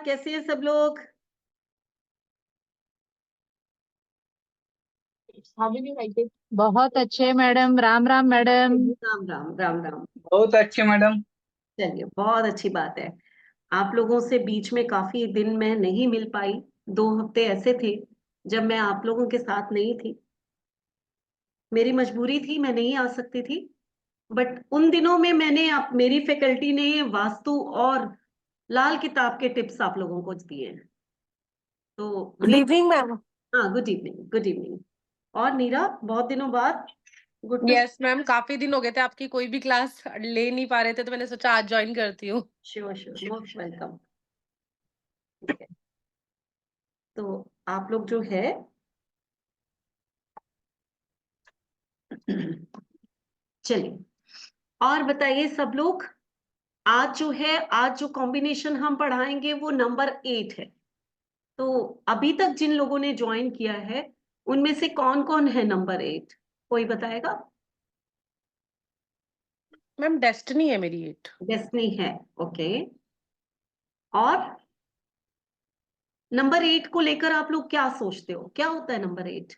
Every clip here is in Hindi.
कैसे हैं सब लोग? बहुत अच्छे मैडम। राम राम मैडम। राम राम राम राम। बहुत अच्छे मैडम। चलिए, बहुत अच्छी बात है। आप लोगों से बीच में काफी दिन मैं नहीं मिल पाई। 2 हफ्ते ऐसे थे जब मैं आप लोगों के साथ नहीं थी। मेरी मजबूरी थी, मैं नहीं आ सकती थी। बट उन दिनों में मेरी फैकल्टी ने वास्तु और लाल किताब के टिप्स आप लोगों को दिए हैं। तो गुड इवनिंग मैम। हाँ, गुड इवनिंग, गुड इवनिंग। और नीरा, बहुत दिनों बाद। Good to. यस मैम, काफी दिन हो गए थे आपकी कोई भी क्लास ले नहीं पा रहे थे, तो मैंने सोचा आज ज्वाइन करती हूँ। Sure sure, most welcome. ठीक है, तो आप लोग जो है चलिए, और बताइए सब लोग। आज जो कॉम्बिनेशन हम पढ़ाएंगे वो नंबर 8 है। तो अभी तक जिन लोगों ने ज्वाइन किया है उनमें से कौन कौन है नंबर 8? कोई बताएगा? मैम डेस्टिनी है मेरी 8। डेस्टिनी है, ओके। और नंबर 8 को लेकर आप लोग क्या सोचते हो, क्या होता है नंबर 8?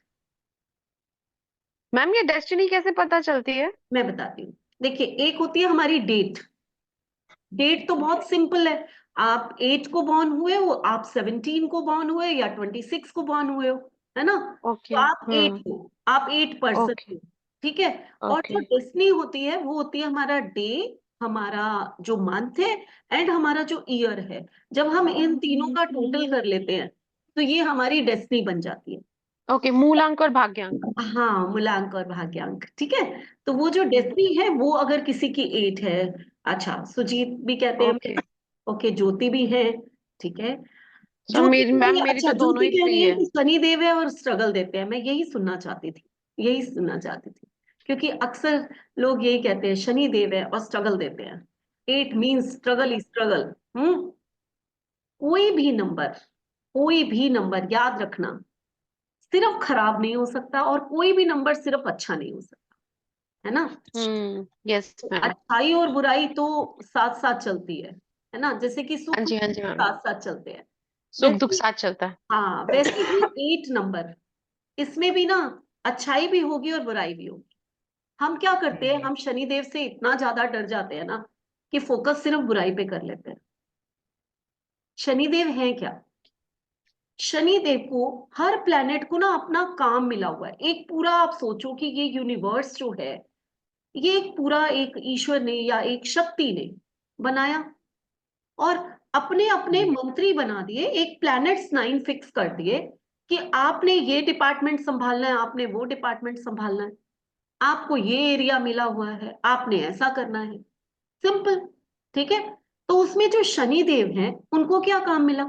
मैम ये डेस्टिनी कैसे पता चलती है? मैं बताती हूँ। देखिए, एक होती है हमारी डेट। डेट तो बहुत सिंपल है। आप 8 को बॉर्न हुए हो, आप 17 को बॉर्न हुए या 26 को बॉर्न हुए हो, है ना? ओके। तो आप 8 हो, आप 8 पर्सन ओके। हो। ठीक है। और जो ओके। डेस्टिनी होती है वो होती है हमारा डे, हमारा जो मंथ है, एंड हमारा जो ईयर है। जब हम इन तीनों का टोटल कर लेते हैं तो ये हमारी डेस्टिनी बन जाती है। ओके, मूलांक और भाग्यांक। हाँ, मूलांक और भाग्यांक, ठीक है। तो वो जो डेस्टिनी है वो अगर किसी की 8 है, अच्छा, सुजीत भी कहते हैं, ओके। ओके, ज्योति भी है, ठीक है। सब ज्योति मेरी कह रही मैम, है, मेरी अच्छा, तो दोनों ज्योति ही कह रही फ्री है है। कि शनि देव है और स्ट्रगल देते हैं। मैं यही सुनना चाहती थी, यही सुनना चाहती थी। क्योंकि अक्सर लोग यही कहते हैं, शनि देव है और स्ट्रगल देते हैं। 8 मीन्स स्ट्रगल ही स्ट्रगल। कोई भी नंबर, कोई भी नंबर याद रखना, सिर्फ खराब नहीं हो सकता और कोई भी नंबर सिर्फ अच्छा नहीं हो सकता, है ना? Yes ma'am. अच्छाई और बुराई तो साथ साथ चलती है ना? जैसे कि हाँ सुख जी, हाँ जी मैम। साथ साथ चलते हैं। सुख दुख वैसे, साथ चलता है। हाँ, वैसे ही 8 नंबर, इसमें भी ना अच्छाई भी होगी और बुराई भी होगी। हम क्या करते हैं, हम शनिदेव से इतना ज्यादा डर जाते हैं ना कि फोकस सिर्फ बुराई पे कर लेते हैं। शनिदेव है क्या? शनिदेव को, हर प्लेनेट को ना अपना काम मिला हुआ है। एक पूरा आप सोचो कि ये यूनिवर्स जो है, ये एक पूरा एक ईश्वर ने या एक शक्ति ने बनाया और अपने अपने मंत्री बना दिए। एक प्लैनेट्स 9 फिक्स कर दिए कि आपने ये डिपार्टमेंट संभालना है, आपने वो डिपार्टमेंट संभालना है, आपको ये एरिया मिला हुआ है, आपने ऐसा करना है। सिंपल, ठीक है। तो उसमें जो शनि देव हैं उनको क्या काम मिला?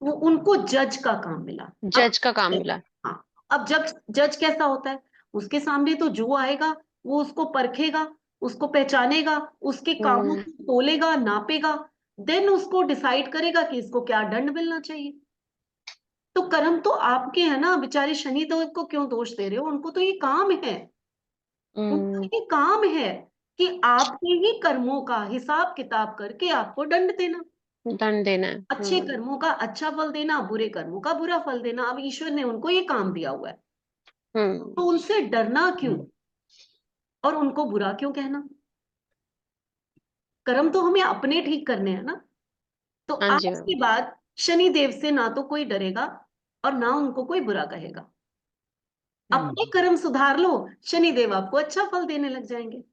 वो उनको जज का काम मिला। अब, जज का काम मिला। हाँ, अब जज जज कैसा होता है? उसके सामने तो जो आएगा वो उसको परखेगा, उसको पहचानेगा, उसके कामों हम्म। को तोलेगा, नापेगा, देन उसको डिसाइड करेगा कि इसको क्या दंड मिलना चाहिए। तो कर्म तो आपके है ना, बेचारे शनि देव को क्यों दोष दे रहे हो? उनको तो ये काम है, उनका ये काम है कि आपके ही कर्मों का हिसाब किताब करके आपको दंड देना। दंड देना है। अच्छे कर्मों का अच्छा फल देना, बुरे कर्मों का बुरा फल देना। अब ईश्वर ने उनको ये काम दिया हुआ है, हम्म। तो उनसे डरना क्यों और उनको बुरा क्यों कहना? कर्म तो हमें अपने ठीक करने हैं ना। तो हाँ जी आज मैम। के बाद शनि देव से ना तो कोई डरेगा और ना उनको कोई बुरा कहेगा। अपने कर्म सुधार लो, शनि देव आपको अच्छा फल देने लग जाएंगे।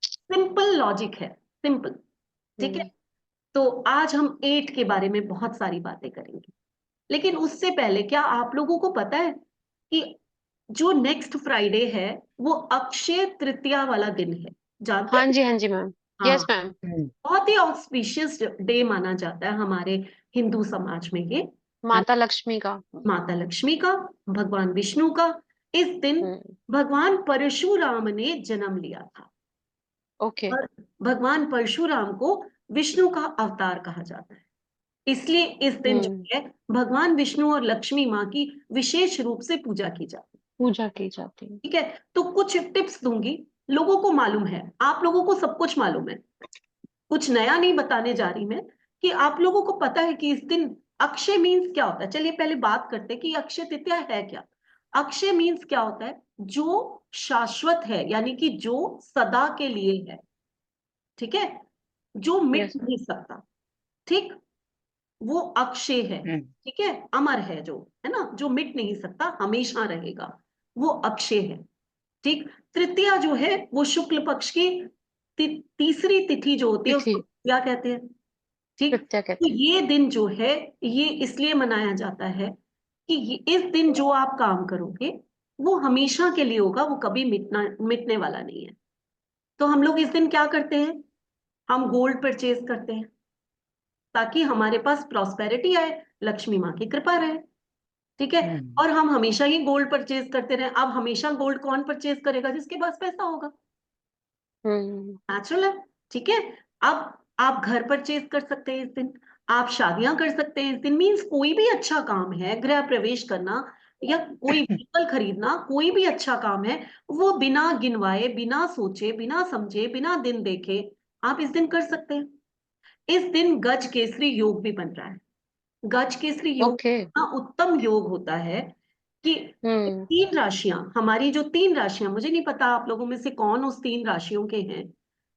सिंपल लॉजिक है, सिंपल, ठीक है। हम्म। तो आज हम 8 के बारे में बहुत सारी बातें करेंगे, लेकिन उससे पहले क्या आप लोगों को पता है कि जो नेक्स्ट फ्राइडे है वो अक्षय तृतीया वाला दिन है? जानते हाँ हैं? जी, हाँ जी मैम। हाँ, यस मैम। बहुत ही ऑस्पिशियस डे माना जाता है हमारे हिंदू समाज में ये, है माता लक्ष्मी का। माता लक्ष्मी का, भगवान विष्णु का। इस दिन हम्म। भगवान परशुराम ने जन्म लिया था ओके। और भगवान परशुराम को विष्णु का अवतार कहा जाता है। इसलिए इस दिन जो हम्म। है भगवान विष्णु और लक्ष्मी माँ की विशेष रूप से पूजा की जाती है। पूजा की जाती है। ठीक है। तो कुछ टिप्स दूंगी, लोगों को मालूम है, आप लोगों को सब कुछ मालूम है, कुछ नया नहीं बताने जा रही मैं। कि आप लोगों को पता है कि इस दिन अक्षय मीन्स क्या होता है? चलिए पहले बात करते हैं कि अक्षय तृतीया है क्या। अक्षय मीन्स क्या होता है? जो शाश्वत है, यानी कि जो सदा के लिए है, ठीक है, जो मिट यस नहीं सकता, ठीक, वो अक्षय है, ठीक है, अमर है, जो है ना, जो मिट नहीं सकता, हमेशा रहेगा, वो अक्षय है, ठीक। तृतीया जो है वो शुक्ल पक्ष की तीसरी तिथि जो होती है तिथि उसको क्या कहते हैं, ठीक। तृतीया तो कहते हैं। ये दिन जो है ये इसलिए मनाया जाता है कि इस दिन जो आप काम करोगे वो हमेशा के लिए होगा, वो कभी मिटने वाला नहीं है। तो हम लोग इस दिन क्या करते हैं? हम गोल्ड परचेज करते हैं ताकि हमारे पास प्रॉस्पेरिटी आए, लक्ष्मी माँ की कृपा रहे, ठीक है। और हम हमेशा ही गोल्ड परचेज करते रहे। अब हमेशा गोल्ड कौन परचेज करेगा? जिसके पास पैसा होगा, नेचुरल है, ठीक है। अब आप घर परचेज कर सकते हैं इस दिन, आप शादियां कर सकते हैं इस दिन, मीन्स कोई भी अच्छा काम है, गृह प्रवेश करना या कोई व्हीकल खरीदना, कोई भी अच्छा काम है, वो बिना गिनवाए, बिना सोचे, बिना समझे, बिना दिन देखे आप इस दिन कर सकते हैं। इस दिन गज केसरी योग भी बन रहा है। गज केसरी योग ओके। इतना उत्तम योग होता है कि हम्म। तीन राशियां, हमारी जो तीन राशियां, मुझे नहीं पता आप लोगों में से कौन उस तीन राशियों के हैं।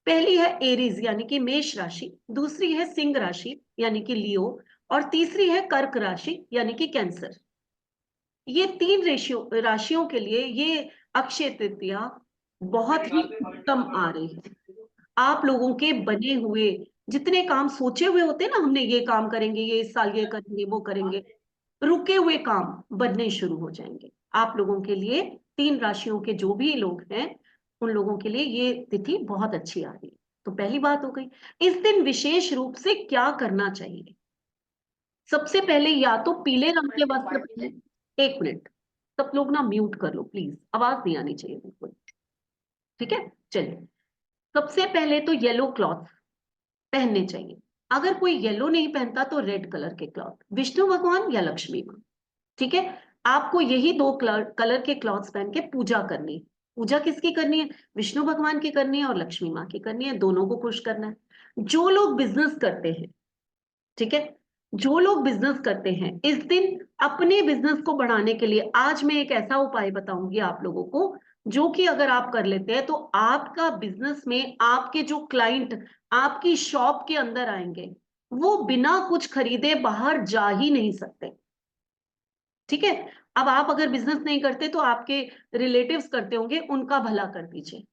पहली है एरीज यानी कि मेष राशि, दूसरी है सिंह राशि यानी कि लियो, और तीसरी है कर्क राशि यानी कि कैंसर। ये तीन राशियों के लिए ये अक्षय तृतीया बहुत ही उत्तम आ रही है। आप लोगों के बने हुए जितने काम सोचे हुए होते हैं ना, हमने ये काम करेंगे, ये इस साल ये करेंगे, वो करेंगे, रुके हुए काम बनने शुरू हो जाएंगे आप लोगों के लिए। तीन राशियों के जो भी लोग हैं उन लोगों के लिए ये तिथि बहुत अच्छी आ रही है। तो पहली बात हो गई। इस दिन विशेष रूप से क्या करना चाहिए? सबसे पहले या तो पीले रंग के वस्त्र पहने। एक मिनट, सब लोग ना म्यूट कर लो प्लीज, आवाज नहीं आनी चाहिए बिल्कुल, ठीक है। चलिए, सबसे पहले तो येलो क्लॉथ पहनने चाहिए। अगर कोई येलो नहीं पहनता तो रेड कलर के क्लॉथ, विष्णु भगवान या लक्ष्मी माँ, ठीक है। आपको यही दो कलर के क्लॉथ्स पहन के पूजा करनी है। पूजा किसकी करनी है? विष्णु भगवान की करनी है और लक्ष्मी माँ की करनी है, दोनों को खुश करना है। जो लोग बिजनेस करते हैं, ठीक है, जो लोग बिजनेस करते हैं इस दिन अपने बिजनेस को बढ़ाने के लिए आज मैं एक ऐसा उपाय बताऊंगी आप लोगों को, जो कि अगर आप कर लेते हैं तो आपका बिजनेस में आपके जो क्लाइंट आपकी शॉप के अंदर आएंगे वो बिना कुछ खरीदे बाहर जा ही नहीं सकते, ठीक है। अब आप अगर बिजनेस नहीं करते तो आपके रिलेटिव्स करते होंगे, उनका भला कर दीजिए,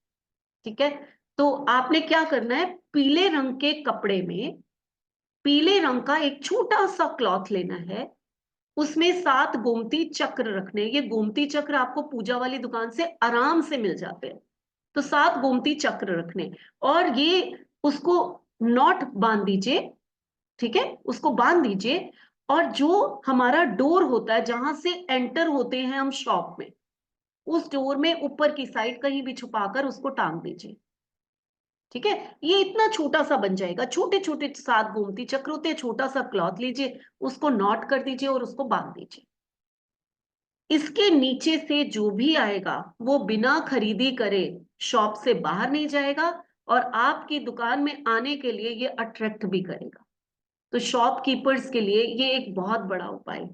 ठीक है। तो आपने क्या करना है, पीले रंग के कपड़े में पीले रंग का एक छोटा सा क्लॉथ लेना है, उसमें 7 गोमती चक्र रखने। ये गोमती चक्र आपको पूजा वाली दुकान से आराम से मिल जाते हैं। तो 7 गोमती चक्र रखने, और ये उसको नॉट बांध दीजिए, ठीक है, उसको बांध दीजिए। और जो हमारा डोर होता है जहां से एंटर होते हैं हम शॉप में, उस डोर में ऊपर की साइड कहीं भी छुपाकर उसको टांग दीजिए, ठीक है। ये इतना छोटा सा बन जाएगा, छोटे छोटे 7 गोमती चक्र होते हैं, छोटा सा क्लॉथ लीजिए, उसको नॉट कर दीजिए और उसको बांध दीजिए। इसके नीचे से जो भी आएगा वो बिना खरीदी करे शॉप से बाहर नहीं जाएगा, और आपकी दुकान में आने के लिए ये अट्रैक्ट भी करेगा। तो शॉपकीपर्स के लिए ये एक बहुत बड़ा उपाय,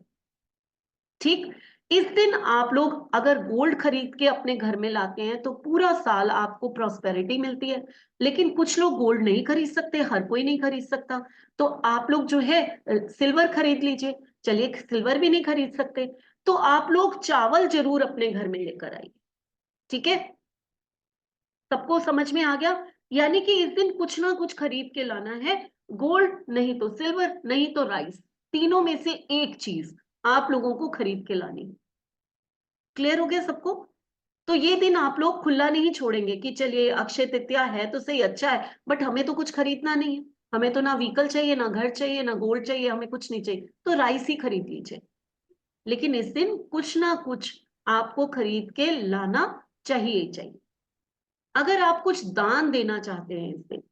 ठीक। इस दिन आप लोग अगर गोल्ड खरीद के अपने घर में लाते हैं तो पूरा साल आपको प्रॉस्पेरिटी मिलती है। लेकिन कुछ लोग गोल्ड नहीं खरीद सकते, हर कोई नहीं खरीद सकता, तो आप लोग जो है सिल्वर खरीद लीजिए। चलिए, सिल्वर भी नहीं खरीद सकते तो आप लोग चावल जरूर अपने घर में लेकर आइए, ठीक है। सबको समझ में आ गया? यानी कि इस दिन कुछ ना कुछ खरीद के लाना है, गोल्ड नहीं तो सिल्वर, नहीं तो राइस, तीनों में से एक चीज आप लोगों को खरीद के लानी है। क्लियर हो गया सबको? तो ये दिन आप लोग खुला नहीं छोड़ेंगे कि चलिए अक्षय तृतीया है तो सही, अच्छा है, बट हमें तो कुछ खरीदना नहीं है, हमें तो ना व्हीकल चाहिए, ना घर चाहिए, ना गोल्ड चाहिए, हमें कुछ नहीं चाहिए, तो राइस ही खरीद लीजिए। लेकिन इस दिन कुछ ना कुछ आपको खरीद के लाना चाहिए ही चाहिए। अगर आप कुछ दान देना चाहते हैं इस दिन,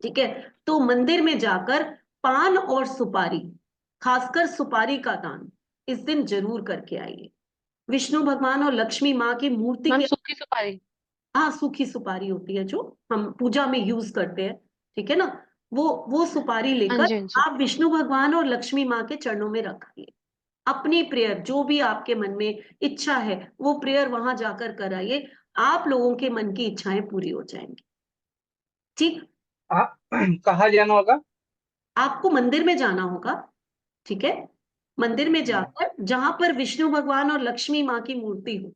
ठीक है, तो मंदिर में जाकर पान और सुपारी, खासकर सुपारी का दान इस दिन जरूर करके आइए। विष्णु भगवान और लक्ष्मी माँ की मूर्ति मैम के, सूखी सुपारी। हाँ, सूखी सुपारी होती है जो हम पूजा में यूज करते हैं, ठीक है ना। वो सुपारी हाँ लेकर जी, हाँ जी। आप विष्णु भगवान और लक्ष्मी माँ के चरणों में रखिए। अपनी प्रेयर जो भी आपके मन में इच्छा है वो प्रेयर वहां जाकर कराइए, आप लोगों के मन की इच्छाएं पूरी हो जाएंगी। ठीक। कहाँ जाना होगा? आपको मंदिर में जाना होगा, ठीक है? मंदिर में जाकर जहां पर विष्णु भगवान और लक्ष्मी माँ की मूर्ति हो,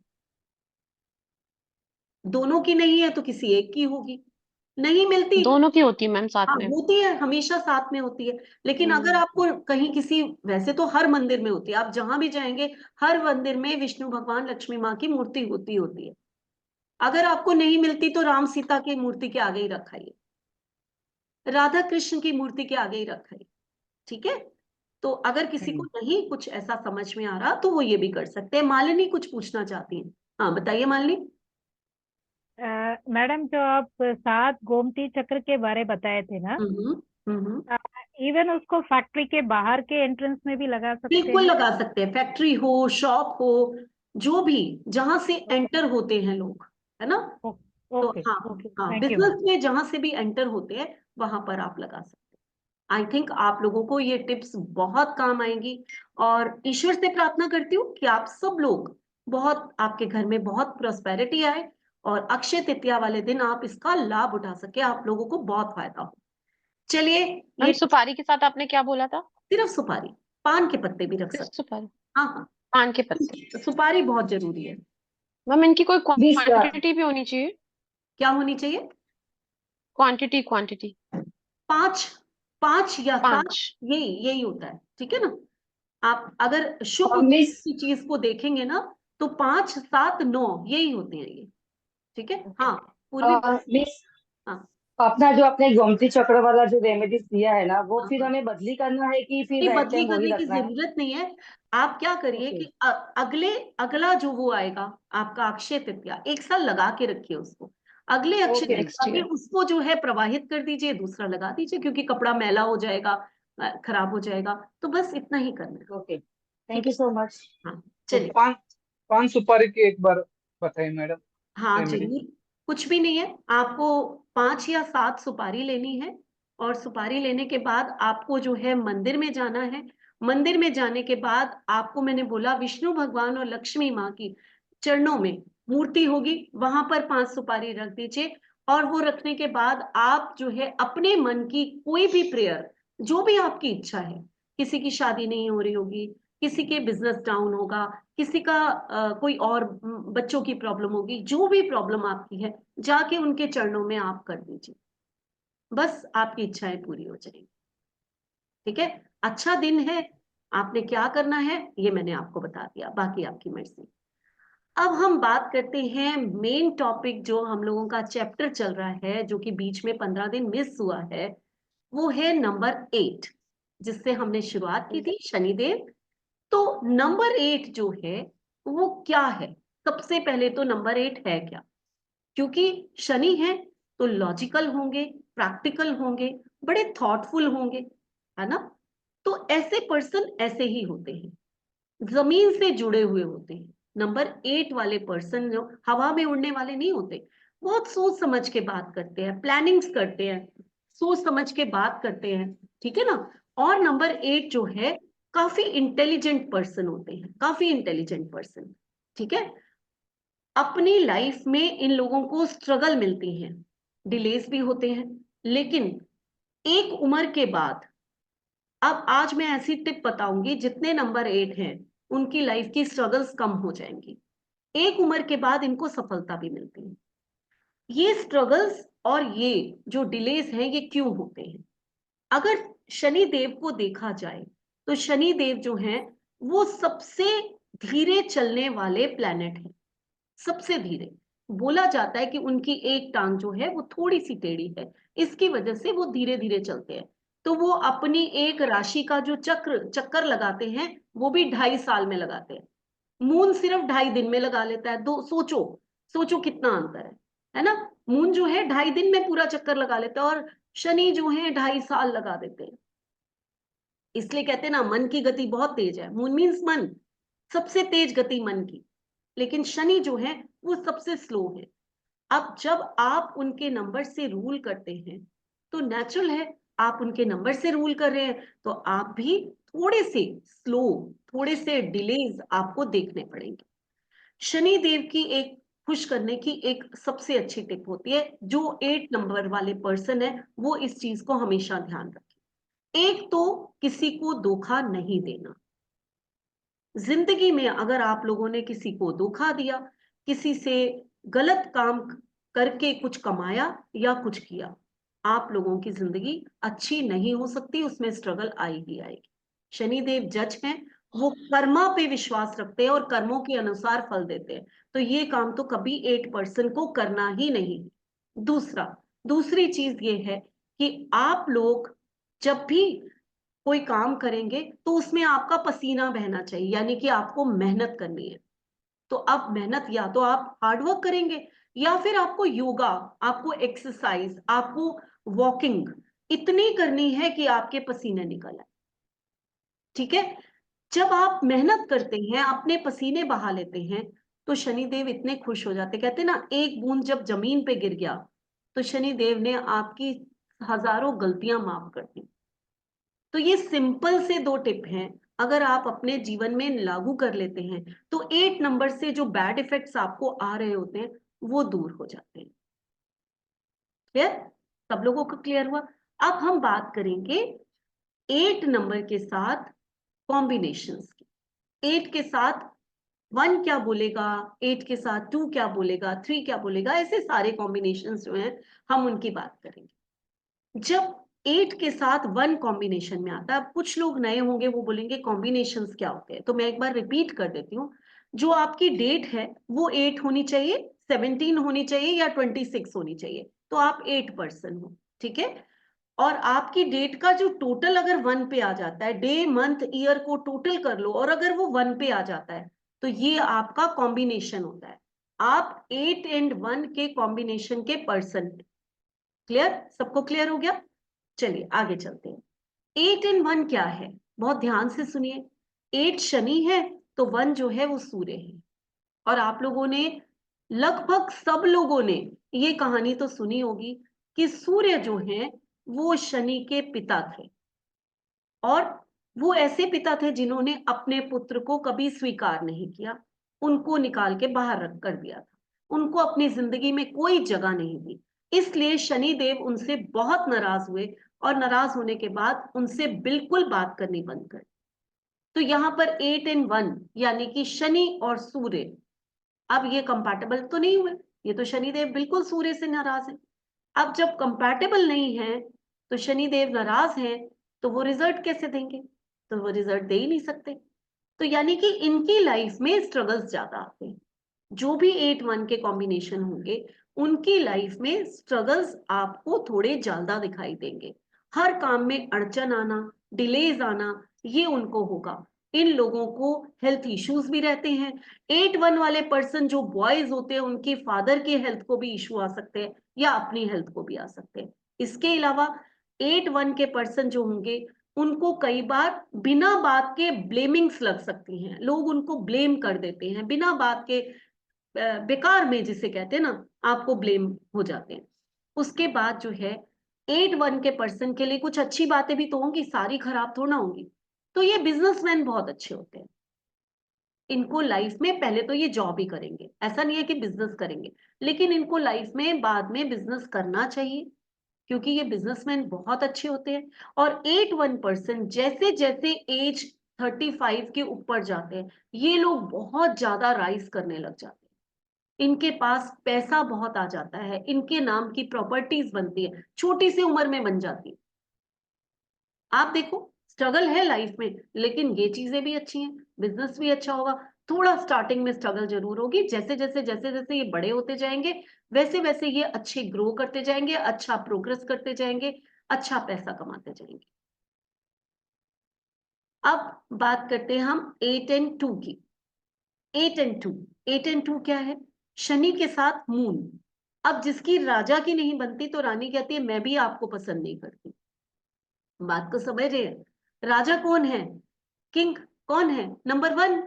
दोनों की नहीं है तो किसी एक की होगी, नहीं मिलती, दोनों की होती है मैम साथ हाँ में। होती है, हमेशा साथ में होती है। लेकिन अगर आपको कहीं किसी, वैसे तो हर मंदिर में होती है, आप जहां भी जाएंगे हर मंदिर में विष्णु भगवान लक्ष्मी माँ की मूर्ति होती है। अगर आपको नहीं मिलती तो राम सीता की मूर्ति के आगे ही रखाइए, राधा कृष्ण की मूर्ति के आगे ही रखाइए, ठीक है? तो अगर किसी को नहीं कुछ ऐसा समझ में आ रहा तो वो ये भी कर सकते हैं। मालिनी कुछ पूछना चाहती हैं? हाँ बताइए मालिनी। मैडम, जो आप 7 गोमती चक्र के बारे बताए थे ना, हम्म हम्म। इवन उसको फैक्ट्री के बाहर के एंट्रेंस में भी लगा सकते बिल्कुल हैं? लगा सकते हैं, फैक्ट्री हो, शॉप हो, जो भी जहां से एंटर होते हैं लोग, है ना? ओ- तो ओके हाँ, ओके, हाँ थैंक यू बिजनेस मैम। में जहां से भी एंटर होते हैं वहां पर आप लगा सकते हैं। आई थिंक आप लोगों को ये टिप्स बहुत काम आएंगी, और ईश्वर से प्रार्थना करती हूँ कि आप सब लोग बहुत, आपके घर में बहुत प्रोस्पेरिटी आए, और अक्षय तृतीया वाले दिन आप इसका लाभ उठा सके, आप लोगों को बहुत फायदा हो। चलिए, मैम ये सुपारी के साथ आपने क्या बोला था? सिर्फ सुपारी, पान के पत्ते भी रख सिर्फ सकते सुपारी? हैं। हाँ पान के पत्ते? हाँ, सुपारी बहुत जरूरी है। मैम इनकी कोई 20 का। क्वांटिटी भी होनी चाहिए? क्या होनी चाहिए? क्वांटिटी। 5, 5 या 7, 5। यही यही होता है, ठीक है ना? आप अगर शुभ मिस की चीज को देखेंगे ना तो 5, 7, 9 यही होते हैं ये, ठीक है? हाँ पूर्वी। मिस, हाँ अपना जो आपने गोमती चक्र वाला जो रेमेडीज दिया है ना, वो हाँ फिर हाँ। हमें बदली करना है कि फिर नहीं, राइट बदली टाइम वही करने की रखना है? जरूरत नहीं है। आप क्या करिए ओके। कि अगला जो वो आएगा आपका अक्षय तृतीया, एक साल लगा के रखिए उसको। अगले अक्षय ओके। नेक्स्ट तृतीया पे ईयर। उसको जो है प्रवाहित कर दीजिए, दूसरा लगा दीजिए, क्योंकि कपड़ा मैला हो जाएगा, खराब हो जाएगा। तो बस इतना ही करना है, ओके, ठीक थैंक है? You so much. हाँ तो चलिए। पान पान सुपारी की एक बार बताइए मैडम, हाँ रेमेडी। जरूर। कुछ भी नहीं है, आपको 5 या 7 सुपारी लेनी है, और सुपारी लेने के बाद आपको जो है मंदिर में जाना है। मंदिर में जाने के बाद आपको, मैंने बोला विष्णु भगवान और लक्ष्मी माँ की चरणों में मूर्ति होगी, वहां पर 5 सुपारी रख दीजिए। और वो रखने के बाद आप जो है अपने मन की कोई भी प्रेयर, जो भी आपकी इच्छा है, किसी की शादी नहीं हो रही होगी, किसी के बिजनेस डाउन होगा, किसी का कोई और बच्चों की प्रॉब्लम होगी, जो भी प्रॉब्लम आपकी है जाके उनके चरणों में आप कर दीजिए, बस आपकी इच्छाएं पूरी हो जाएंगी, ठीक है? अच्छा दिन है। आपने क्या करना है ये मैंने आपको बता दिया, बाकी आपकी मर्जी। अब हम बात करते हैं मेन टॉपिक, जो हम लोगों का चैप्टर चल रहा है, जो कि बीच में 15 दिन मिस हुआ है, वो है नंबर 8, जिससे हमने शुरुआत की थी, शनिदेव। तो नंबर 8 जो है वो क्या है? सबसे पहले तो नंबर 8 है क्या? क्योंकि शनि है तो लॉजिकल होंगे, प्रैक्टिकल होंगे, बड़े थॉटफुल होंगे, है ना? तो ऐसे पर्सन ऐसे ही होते हैं, जमीन से जुड़े हुए होते हैं। नंबर 8 वाले पर्सन जो हवा में उड़ने वाले नहीं होते, बहुत सोच समझ के बात करते हैं, प्लानिंग्स करते हैं, सोच समझ के बात करते हैं, ठीक है ना? और नंबर 8 जो है काफी इंटेलिजेंट पर्सन होते हैं, काफी इंटेलिजेंट पर्सन, ठीक है? अपनी लाइफ में इन लोगों को स्ट्रगल मिलती हैं, डिलेस भी होते हैं, लेकिन एक उम्र के बाद, अब आज मैं ऐसी टिप बताऊंगी, जितने नंबर 8 हैं उनकी लाइफ की स्ट्रगल्स कम हो जाएंगी, एक उम्र के बाद इनको सफलता भी मिलती है। ये स्ट्रगल्स और ये जो डिलेस हैं ये क्यों होते हैं? अगर शनि देव को देखा जाए तो शनि देव जो हैं वो सबसे धीरे चलने वाले प्लैनेट हैं, सबसे धीरे। बोला जाता है कि उनकी एक टांग जो है वो थोड़ी सी टेढ़ी है, इसकी वजह से वो धीरे धीरे चलते हैं। तो वो अपनी एक राशि का जो चक्कर लगाते हैं वो भी 2.5 साल में लगाते हैं। मून सिर्फ 2.5 दिन में लगा लेता है। दो सोचो, सोचो कितना अंतर है ना? मून जो है 2.5 दिन में पूरा चक्कर लगा लेता है, और शनि जो है 2.5 साल लगा देते हैं। इसलिए कहते हैं ना, मन की गति बहुत तेज है, मून मीन्स मन, सबसे तेज गति मन की। लेकिन शनि जो है वो सबसे स्लो है। अब जब आप उनके नंबर से रूल करते हैं तो नेचुरल है आप उनके नंबर से रूल कर रहे हैं, तो आप भी थोड़े से स्लो, थोड़े से डिलेज आपको देखने पड़ेंगे। शनि देव की एक खुश करने की एक सबसे अच्छी टिप होती है, जो 8 नंबर वाले पर्सन है वो इस चीज को हमेशा ध्यान रखें। एक तो किसी को धोखा नहीं देना। जिंदगी में अगर आप लोगों ने किसी को धोखा दिया, किसी से गलत काम करके कुछ कमाया या कुछ किया, आप लोगों की जिंदगी अच्छी नहीं हो सकती, उसमें स्ट्रगल आएगी आएगी। शनिदेव जज हैं, वो कर्मा पे विश्वास रखते हैं और कर्मों के अनुसार फल देते हैं, तो ये काम तो कभी 8% को करना ही नहीं। दूसरी चीज ये है कि आप लोग जब भी कोई काम करेंगे तो उसमें आपका पसीना बहना चाहिए, यानी कि आपको मेहनत करनी है। तो अब मेहनत या तो आप हार्ड वर्क करेंगे, या फिर आपको योगा, आपको एक्सरसाइज, आपको वॉकिंग इतनी करनी है कि आपके पसीने निकल आए। ठीक है, जब आप मेहनत करते हैं, अपने पसीने बहा लेते हैं, तो शनिदेव इतने खुश हो जाते, कहते ना एक बूंद जब जमीन पे गिर गया तो शनिदेव ने आपकी हजारों गलतियां माफ कर दी। तो ये सिंपल से 2 टिप हैं, अगर आप अपने जीवन में लागू कर लेते हैं तो 8 नंबर से जो बैड इफेक्ट्स आपको आ रहे होते हैं वो दूर हो जाते हैं। क्लियर? सब लोगों को क्लियर हुआ? अब हम बात करेंगे 8 नंबर के साथ कॉम्बिनेशंस की। 8 के साथ 1 क्या बोलेगा, 8 के साथ 2 क्या बोलेगा, 3 क्या बोलेगा, ऐसे सारे कॉम्बिनेशंस जो हैं हम उनकी बात करेंगे। जब 8 के साथ 1 कॉम्बिनेशन में आता है, अब कुछ लोग नए होंगे वो बोलेंगे कॉम्बिनेशंस क्या होते हैं, तो मैं एक बार रिपीट कर देती हूँ। जो आपकी डेट है वो 8 होनी चाहिए, 17 होनी चाहिए या 26 होनी चाहिए, तो आप 8% हो। ठीक है, और आपकी डेट का जो टोटल अगर 1 पे आ जाता है, डे मंथ ईयर को टोटल कर लो, और अगर वो 1 पे आ जाता है तो ये आपका कॉम्बिनेशन होता है। आप 8 एंड 1 के कॉम्बिनेशन के पर्सन। क्लियर? सबको क्लियर हो गया? चलिए आगे चलते हैं। 8 एंड 1 क्या है, बहुत ध्यान से सुनिए। 8 शनि है तो 1 जो है वो सूर्य है। और आप लोगों ने, लगभग सब लोगों ने ये कहानी तो सुनी होगी कि सूर्य जो है वो शनि के पिता थे, और वो ऐसे पिता थे जिन्होंने अपने पुत्र को कभी स्वीकार नहीं किया, उनको निकाल के बाहर रख कर दिया था, उनको अपनी जिंदगी में कोई जगह नहीं दी। इसलिए शनि देव उनसे बहुत नाराज हुए, और नाराज होने के बाद उनसे बिल्कुल बात करनी बंद कर। तो यहां पर 8 एंड 1 यानी कि शनि और सूर्य, अब ये कंपैटिबल तो नहीं हुए, ये तो शनिदेव बिल्कुल सूर्य से नाराज है। अब जब कंपैटिबल नहीं है तो शनिदेव नाराज हैं, तो वो रिजल्ट कैसे देंगे? तो वो रिजल्ट दे ही नहीं सकते। तो यानी कि इनकी लाइफ में स्ट्रगल्स ज्यादा आते हैं। जो भी 8-1 के कॉम्बिनेशन होंगे उनकी लाइफ में स्ट्रगल्स आपको थोड़े ज्यादा दिखाई देंगे। हर काम में अड़चन आना, डिलेज आना, ये उनको होगा। इन लोगों को हेल्थ इश्यूज भी रहते हैं। 8-1 वाले पर्सन जो बॉयज होते हैं उनके फादर के हेल्थ को भी इशू आ सकते हैं, या अपनी हेल्थ को भी आ सकते हैं। इसके अलावा 8-1 के पर्सन जो होंगे उनको कई बार बिना बात के ब्लेमिंग्स लग सकती हैं, लोग उनको ब्लेम कर देते हैं बिना बात के, बेकार में जिसे कहते हैं ना, आपको ब्लेम हो जाते हैं। उसके बाद जो है 8-1 के पर्सन के लिए कुछ अच्छी बातें भी तो होंगी, सारी खराब थोड़ा ना होंगी। तो ये बिजनेसमैन बहुत अच्छे होते हैं। इनको लाइफ में पहले तो ये जॉब ही करेंगे, ऐसा नहीं है कि बिजनेस करेंगे, लेकिन इनको लाइफ में बाद में बिजनेस करना चाहिए, क्योंकि ये बिजनेसमैन बहुत अच्छे होते हैं। और 8-1% जैसे जैसे एज 35 के ऊपर जाते हैं, ये लोग बहुत ज्यादा राइज करने लग जाते हैं। इनके पास पैसा बहुत आ जाता है, इनके नाम की प्रॉपर्टीज बनती है, छोटी सी उम्र में बन जाती है। आप देखो, स्ट्रगल है लाइफ में, लेकिन ये चीजें भी अच्छी हैं, बिजनेस भी अच्छा होगा। थोड़ा स्टार्टिंग में स्ट्रगल जरूर होगी, जैसे जैसे जैसे जैसे ये बड़े होते जाएंगे वैसे वैसे ये अच्छे ग्रो करते जाएंगे, अच्छा प्रोग्रेस करते जाएंगे, अच्छा पैसा कमाते जाएंगे। अब बात करते हैं हम 8 एंड 2 की। 8 एंड 2 क्या है? शनि के साथ मून। अब जिसकी राजा की नहीं बनती तो रानी कहती है मैं भी आपको पसंद नहीं करती। बात को समझ रहे हैं? राजा कौन है? किंग कौन है? नंबर 1।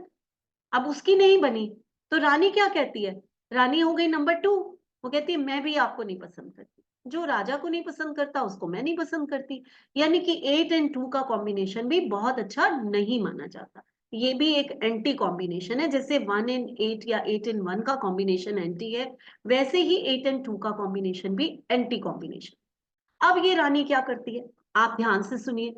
अब उसकी नहीं बनी तो रानी क्या कहती है? रानी हो गई नंबर 2, वो कहती है मैं भी आपको नहीं पसंद करती, जो राजा को नहीं पसंद करता उसको मैं नहीं पसंद करती। यानी कि 8 एंड 2 का कॉम्बिनेशन भी बहुत अच्छा नहीं माना जाता, ये भी एक एंटी कॉम्बिनेशन है। जैसे 1 एंड 8 या 8 एंड 1 का कॉम्बिनेशन एंटी है, वैसे ही 8 एंड 2 का कॉम्बिनेशन भी एंटी कॉम्बिनेशन। अब ये रानी क्या करती है, आप ध्यान से सुनिए।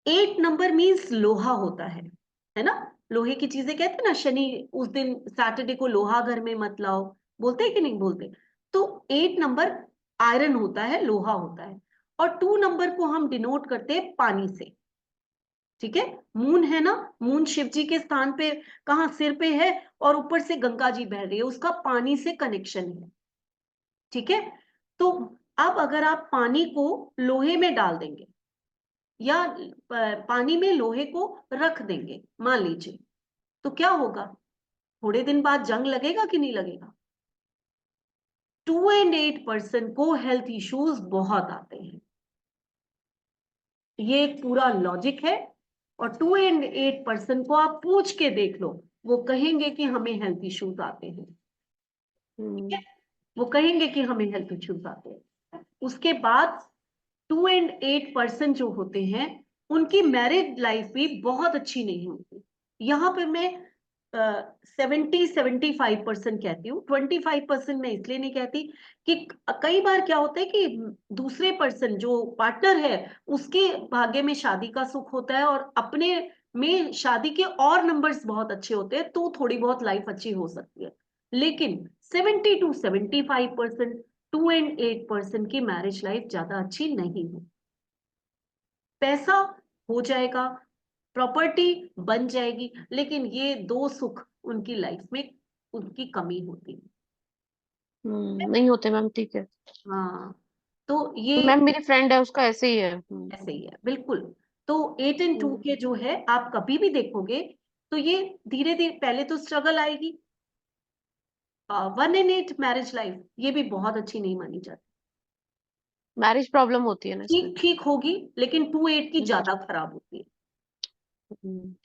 8 नंबर मीन्स लोहा होता है ना, लोहे की चीजें कहते हैं ना, शनि उस दिन सैटरडे को लोहा घर में मत लाओ, बोलते हैं कि नहीं बोलते। तो 8 नंबर आयरन होता है, लोहा होता है। और 2 नंबर को हम डिनोट करते हैं पानी से, ठीक है। मून है ना, मून शिव जी के स्थान पे, कहाँ, सिर पे है, और ऊपर से गंगा जी बह रही है, उसका पानी से कनेक्शन है, ठीक है। तो अब अगर आप पानी को लोहे में डाल देंगे या पानी में लोहे को रख देंगे मान लीजिए, तो क्या होगा, थोड़े दिन बाद जंग लगेगा कि नहीं लगेगा। 2 एंड 8% को हेल्थ इश्यूज बहुत आते हैं, ये एक पूरा लॉजिक है। और 2 एंड 8% को आप पूछ के देख लो, वो कहेंगे कि हमें हेल्थ इश्यूज आते हैं, ठीक है? वो कहेंगे कि हमें हेल्थ इश्यूज आते हैं। उसके बाद 2 एंड 8% जो होते हैं, उनकी मैरिज लाइफ भी बहुत अच्छी नहीं होती। यहाँ पे मैं 70-75% कहती हूँ, 25% मैं इसलिए नहीं कहती कि कई बार क्या होता है कि दूसरे पर्सन जो पार्टनर है, उसके भाग्य में शादी का सुख होता है और अपने में शादी के और नंबर्स बहुत अच्छे होते हैं, तो थोड़ी बहुत लाइफ अच्छी हो सकती है। लेकिन 70-75%, 2 एंड 8% की मैरिज लाइफ ज्यादा अच्छी नहीं है। पैसा हो जाएगा, प्रॉपर्टी बन जाएगी, लेकिन ये दो सुख उनकी लाइफ में उनकी कमी होती है। नहीं होते मैम, ठीक है। हाँ, तो ये मैम मेरी फ्रेंड है, उसका ऐसे ही है। ऐसे ही है बिल्कुल। तो 8 एंड 2 के जो है, आप कभी भी देखोगे तो ये धीरे धीरे, पहले तो स्ट्रगल आएगी। 1 एंड 8 मैरिज लाइफ ये भी बहुत अच्छी नहीं मानी जाती, मैरिज प्रॉब्लम होती है ना इसमें। ठीक ठीक होगी, लेकिन 2-8 की ज्यादा खराब होती है,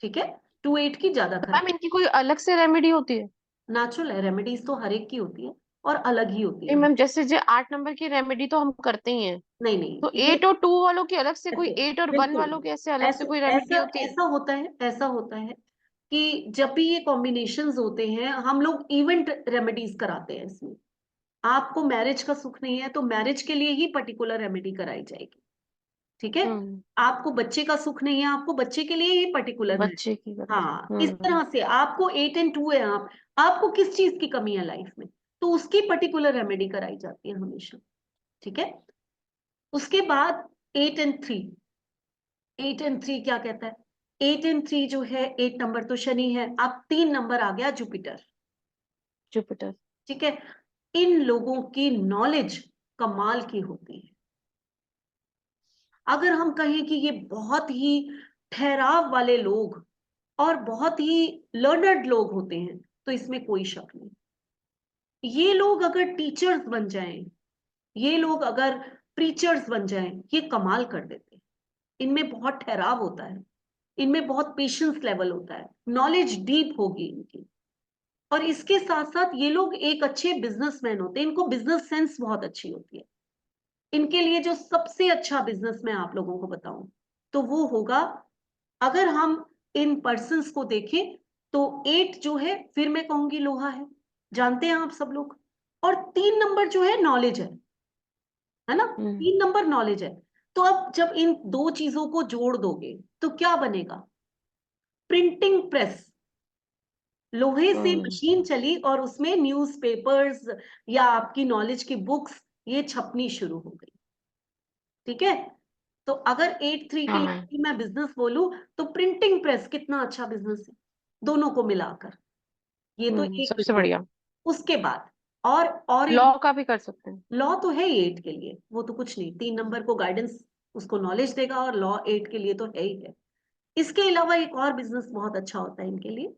ठीक है। 2-8 की ज्यादा खराब। मैम इनकी कोई अलग से रेमेडी होती है? नेचुरल है, रेमेडीज तो हर एक की होती है और अलग ही होती नहीं है। मैम, जैसे जो 8 नंबर की रेमेडी तो हम करते ही हैं, नहीं तो नहीं, ये 8 और 2 वालों की अलग से कोई, ऐसे 8 और 1 बिल्कुल वालों की ऐसे अलग से ऐसा कोई रेमेडी ऐसा होती है? ऐसा होता है, ऐसा होता है कि जब भी ये कॉम्बिनेशंस होते हैं, हम लोग इवेंट रेमेडीज कराते हैं इसमें। आपको मैरिज का सुख नहीं है तो मैरिज के लिए ही पर्टिकुलर रेमेडी कराई जाएगी, ठीक है। हम्म। आपको बच्चे का सुख नहीं है, आपको बच्चे के लिए ही पर्टिकुलर है। बच्चे की कर। हाँ, इस तरह से आपको 8 एंड 2 है, आपको किस चीज की कमी है लाइफ में, तो उसकी पर्टिकुलर रेमेडी कराई जाती है हमेशा, ठीक है। उसके बाद 8 एंड 3, 8 एंड 3 क्या कहता है, 8 एंड 3 जो है, 8 नंबर तो शनि है, अब 3 नंबर आ गया जुपिटर, जुपिटर। ठीक है। इन लोगों की नॉलेज कमाल की होती है। अगर हम कहें कि ये बहुत ही ठहराव वाले लोग और बहुत ही लर्नर्ड लोग होते हैं, तो इसमें कोई शक नहीं। ये लोग अगर टीचर्स बन जाएं, ये लोग अगर प्रीचर्स बन जाएं, ये कमाल कर देते हैं। इनमें बहुत ठहराव होता है, इनमें बहुत पेशेंस लेवल होता है, नॉलेज डीप होगी इनकी। और इसके साथ साथ ये लोग एक अच्छे बिजनेसमैन होते हैं, इनको बिजनेस सेंस बहुत अच्छी होती है। इनके लिए जो सबसे अच्छा बिजनेस मैं आप लोगों को बताऊं, तो वो होगा, अगर हम इन पर्सन्स को देखें, तो 8 जो है, फिर मैं कहूंगी लोहा है, जानते हैं आप सब लोग। और 3 नंबर जो है नॉलेज है ना, 3 नंबर नॉलेज है। तो अब जब इन दो चीजों को जोड़ दोगे तो क्या बनेगा, प्रिंटिंग प्रेस। लोहे से मशीन चली और उसमें न्यूज़पेपर्स या आपकी नॉलेज की बुक्स ये छपनी शुरू हो गई, ठीक है। तो अगर 8-3 के हाँ, लिए मैं बिजनेस बोलूं, तो प्रिंटिंग प्रेस कितना अच्छा बिजनेस है, दोनों को मिलाकर, ये तो एक सबसे बिजनेस। बढ़िया। उसके बाद और एक, लॉ का भी कर सकते हैं। लॉ तो है ही 8 के लिए, वो तो कुछ नहीं, 3 नंबर को गाइडेंस, उसको नॉलेज देगा, और लॉ 8 के लिए तो है ही है। इसके अलावा एक और बिजनेस बहुत अच्छा होता है इनके लिए,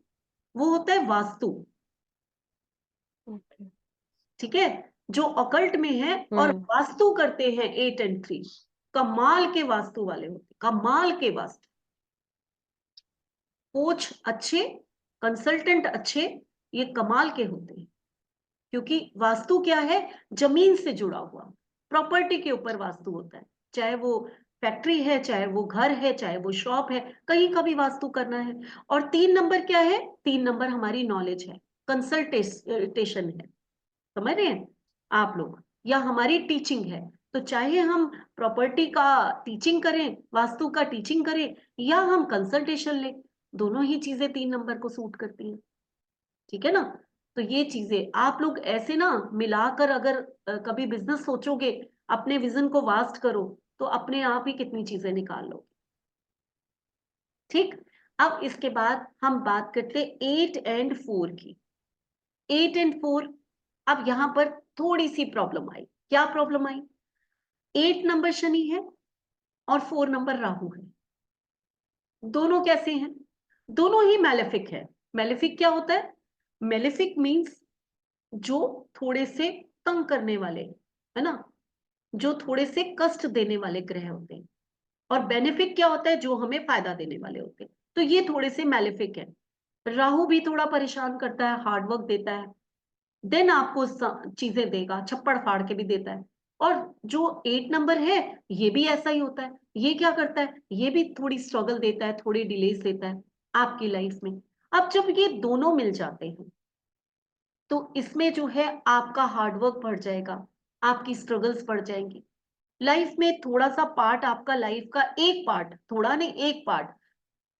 वो होता है वास्तु, ओके। ठीक है। जो ऑकल्ट में है और वास्तु करते हैं 8 एंड 3, कमाल के वास्तु वाले होते, कमाल के वास्तु, कोच अच्छे, कंसल्टेंट अच्छे, ये कमाल के होते हैं। क्योंकि वास्तु क्या है, जमीन से जुड़ा हुआ, प्रॉपर्टी के ऊपर वास्तु होता है। चाहे वो फैक्ट्री है, चाहे वो घर है, चाहे वो शॉप है, कहीं का भी वास्तु करना है। और 3 नंबर क्या है, 3 नंबर हमारी नॉलेज है, कंसल्टेशन है, समझ रहे हैं आप लोग, या हमारी टीचिंग है। तो चाहे हम प्रॉपर्टी का टीचिंग करें, वास्तु का टीचिंग करें, या हम कंसल्टेशन लें, दोनों ही चीजें 3 नंबर को सूट करती हैं। ठीक है ना। तो ये चीजें आप लोग ऐसे ना मिलाकर अगर कभी बिजनेस सोचोगे, अपने विजन को वास्ट करो, तो अपने आप ही कितनी चीजें निकाल लो। ठीक। अब इसके बाद हम बात करते 8 और 4 की। 8 और 4, अब यहां पर थोड़ी सी प्रॉब्लम आई। क्या प्रॉब्लम आई, 8 नंबर शनि है और 4 नंबर राहु है। दोनों कैसे हैं, दोनों ही मैलेफिक है। मैलेफिक क्या होता है, मैलेफिक मींस जो थोड़े से तंग करने वाले, है ना, जो थोड़े से कष्ट देने वाले ग्रह होते हैं। और बेनिफिक क्या होता है, जो हमें फायदा देने वाले होते हैं। तो ये थोड़े से मैलेफिक है। राहु भी थोड़ा परेशान करता है, हार्डवर्क देता है, देन आपको चीजें देगा, छप्पड़ फाड़ के भी देता है। और जो 8 नंबर है, ये भी ऐसा ही होता है। ये क्या करता है, ये भी थोड़ी स्ट्रगल देता है, थोड़ी डिलेस देता है आपकी लाइफ में। अब जब ये दोनों मिल जाते हैं, तो इसमें जो है आपका हार्डवर्क बढ़ जाएगा, आपकी स्ट्रगल्स बढ़ जाएंगी लाइफ में। थोड़ा सा पार्ट आपका लाइफ का, एक पार्ट, थोड़ा नहीं एक पार्ट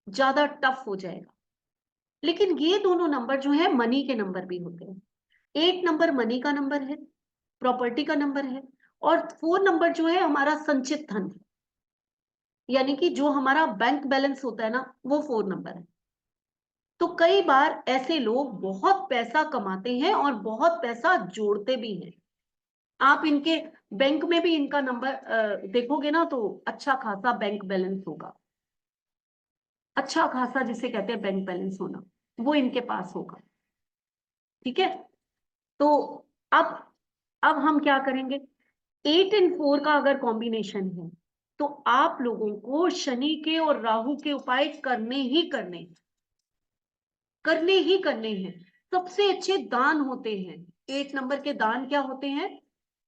ज्यादा टफ हो जाएगा। लेकिन ये दोनों नंबर जो है मनी के नंबर भी होते हैं। 8 नंबर मनी का नंबर है, प्रॉपर्टी का नंबर है। और 4 नंबर जो है हमारा संचित धन है, यानी कि जो हमारा बैंक बैलेंस होता है ना, वो 4 नंबर है। तो कई बार ऐसे लोग बहुत पैसा कमाते हैं और बहुत पैसा जोड़ते भी हैं। आप इनके बैंक में भी इनका नंबर देखोगे ना, तो अच्छा खासा बैंक बैलेंस होगा। अच्छा खासा जिसे कहते हैं बैंक बैलेंस होना, वो इनके पास होगा। ठीक है। तो अब अब हम क्या करेंगे, 8 और 4 का अगर कॉम्बिनेशन है, तो आप लोगों को शनि के और राहु के उपाय करने ही करने हैं। सबसे अच्छे दान होते हैं 8 नंबर के। दान क्या होते हैं,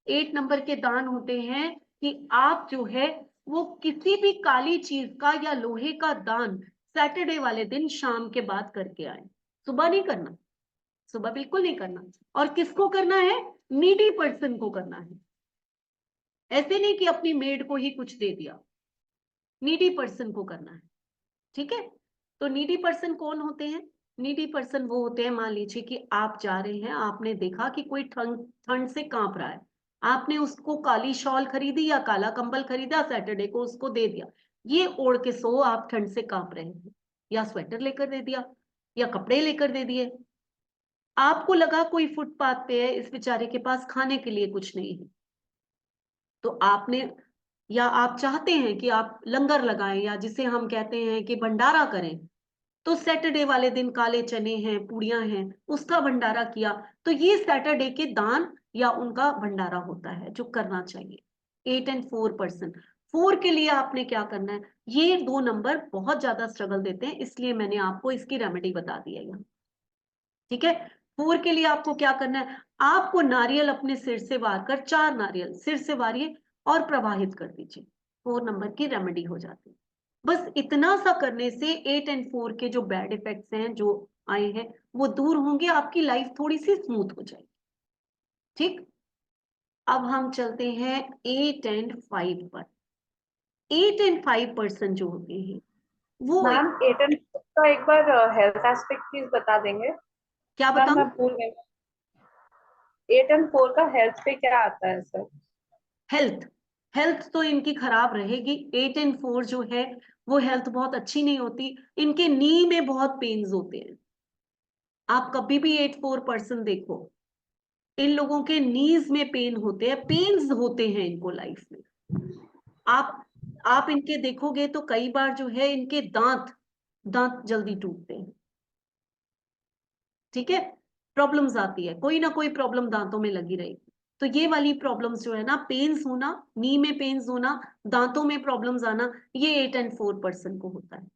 8 नंबर के दान होते हैं कि आप जो है वो किसी भी काली चीज का या लोहे का दान सैटरडे वाले दिन शाम के बाद करके आए। सुबह नहीं करना, सुबह बिल्कुल नहीं करना। और किसको करना है, नीडी पर्सन को करना है। ऐसे नहीं कि अपनी मेड को ही कुछ दे दिया, नीडी पर्सन को करना है। ठीक है। तो नीडी पर्सन कौन होते हैं, नीडी पर्सन वो होते हैं, मान लीजिए कि आप जा रहे हैं, आपने देखा कि कोई ठंड ठंड से कांप रहा है, आपने उसको काली शॉल खरीदी या काला कंबल खरीदा, सैटरडे को उसको दे दिया। ये ओढ़ के सो, आप ठंड से कांप रहे हैं, या स्वेटर लेकर दे दिया, या कपड़े लेकर दे दिए। आपको लगा कोई फुटपाथ पे है, इस बेचारे के पास खाने के लिए कुछ नहीं है, तो आपने, या आप चाहते हैं कि आप लंगर लगाएं, या जिसे हम कहते हैं कि भंडारा करें, तो सैटरडे वाले दिन काले चने हैं, पूड़ियां हैं, उसका भंडारा किया। तो ये सैटरडे के दान या उनका भंडारा होता है जो करना चाहिए। 8 और 4 पर्सन, 4 के लिए आपने क्या करना है, ये 2 नंबर बहुत ज्यादा स्ट्रगल देते हैं, इसलिए मैंने आपको इसकी रेमेडी बता दी है यहाँ। ठीक है। 4 के लिए आपको क्या करना है, आपको नारियल अपने सिर से वार कर, 4 नारियल सिर से वारिए और प्रवाहित कर दीजिए, 4 नंबर की रेमेडी हो जाती है। बस इतना सा करने से 8 और 4 के जो बैड इफेक्ट्स हैं जो आए हैं वो दूर होंगे, आपकी लाइफ थोड़ी सी स्मूथ हो जाएगी। ठीक। अब हम चलते हैं 8 और 5 पर। 8 और 5 पर्सन जो होते हैं वो मैम 8 एंड का एक बार हेल्थ एस्पेक्ट प्लीज बता देंगे। क्या मैम मैं बताऊं, भूल गई। 8 एंड 4 का हेल्थ पे क्या आता है सर? हेल्थ, हेल्थ तो इनकी खराब रहेगी। 8 और 4 जो है वो हेल्थ बहुत अच्छी नहीं होती, इनके नी में बहुत पेन्स होते हैं। आप कभी भी 8 4 पर्सन देखो, इन लोगों के नीज में पेन होते हैं, पेन्स होते हैं इनको लाइफ में। आप इनके देखोगे तो कई बार जो है इनके दांत दांत जल्दी टूटते हैं। ठीक है। प्रॉब्लम्स आती है, कोई ना कोई प्रॉब्लम दांतों में लगी रहेगी। तो ये वाली प्रॉब्लम्स जो है ना, पेन्स होना, नी में पेन्स होना, दांतों में प्रॉब्लम्स आना, ये 8 और 4 पर्सन को होता है।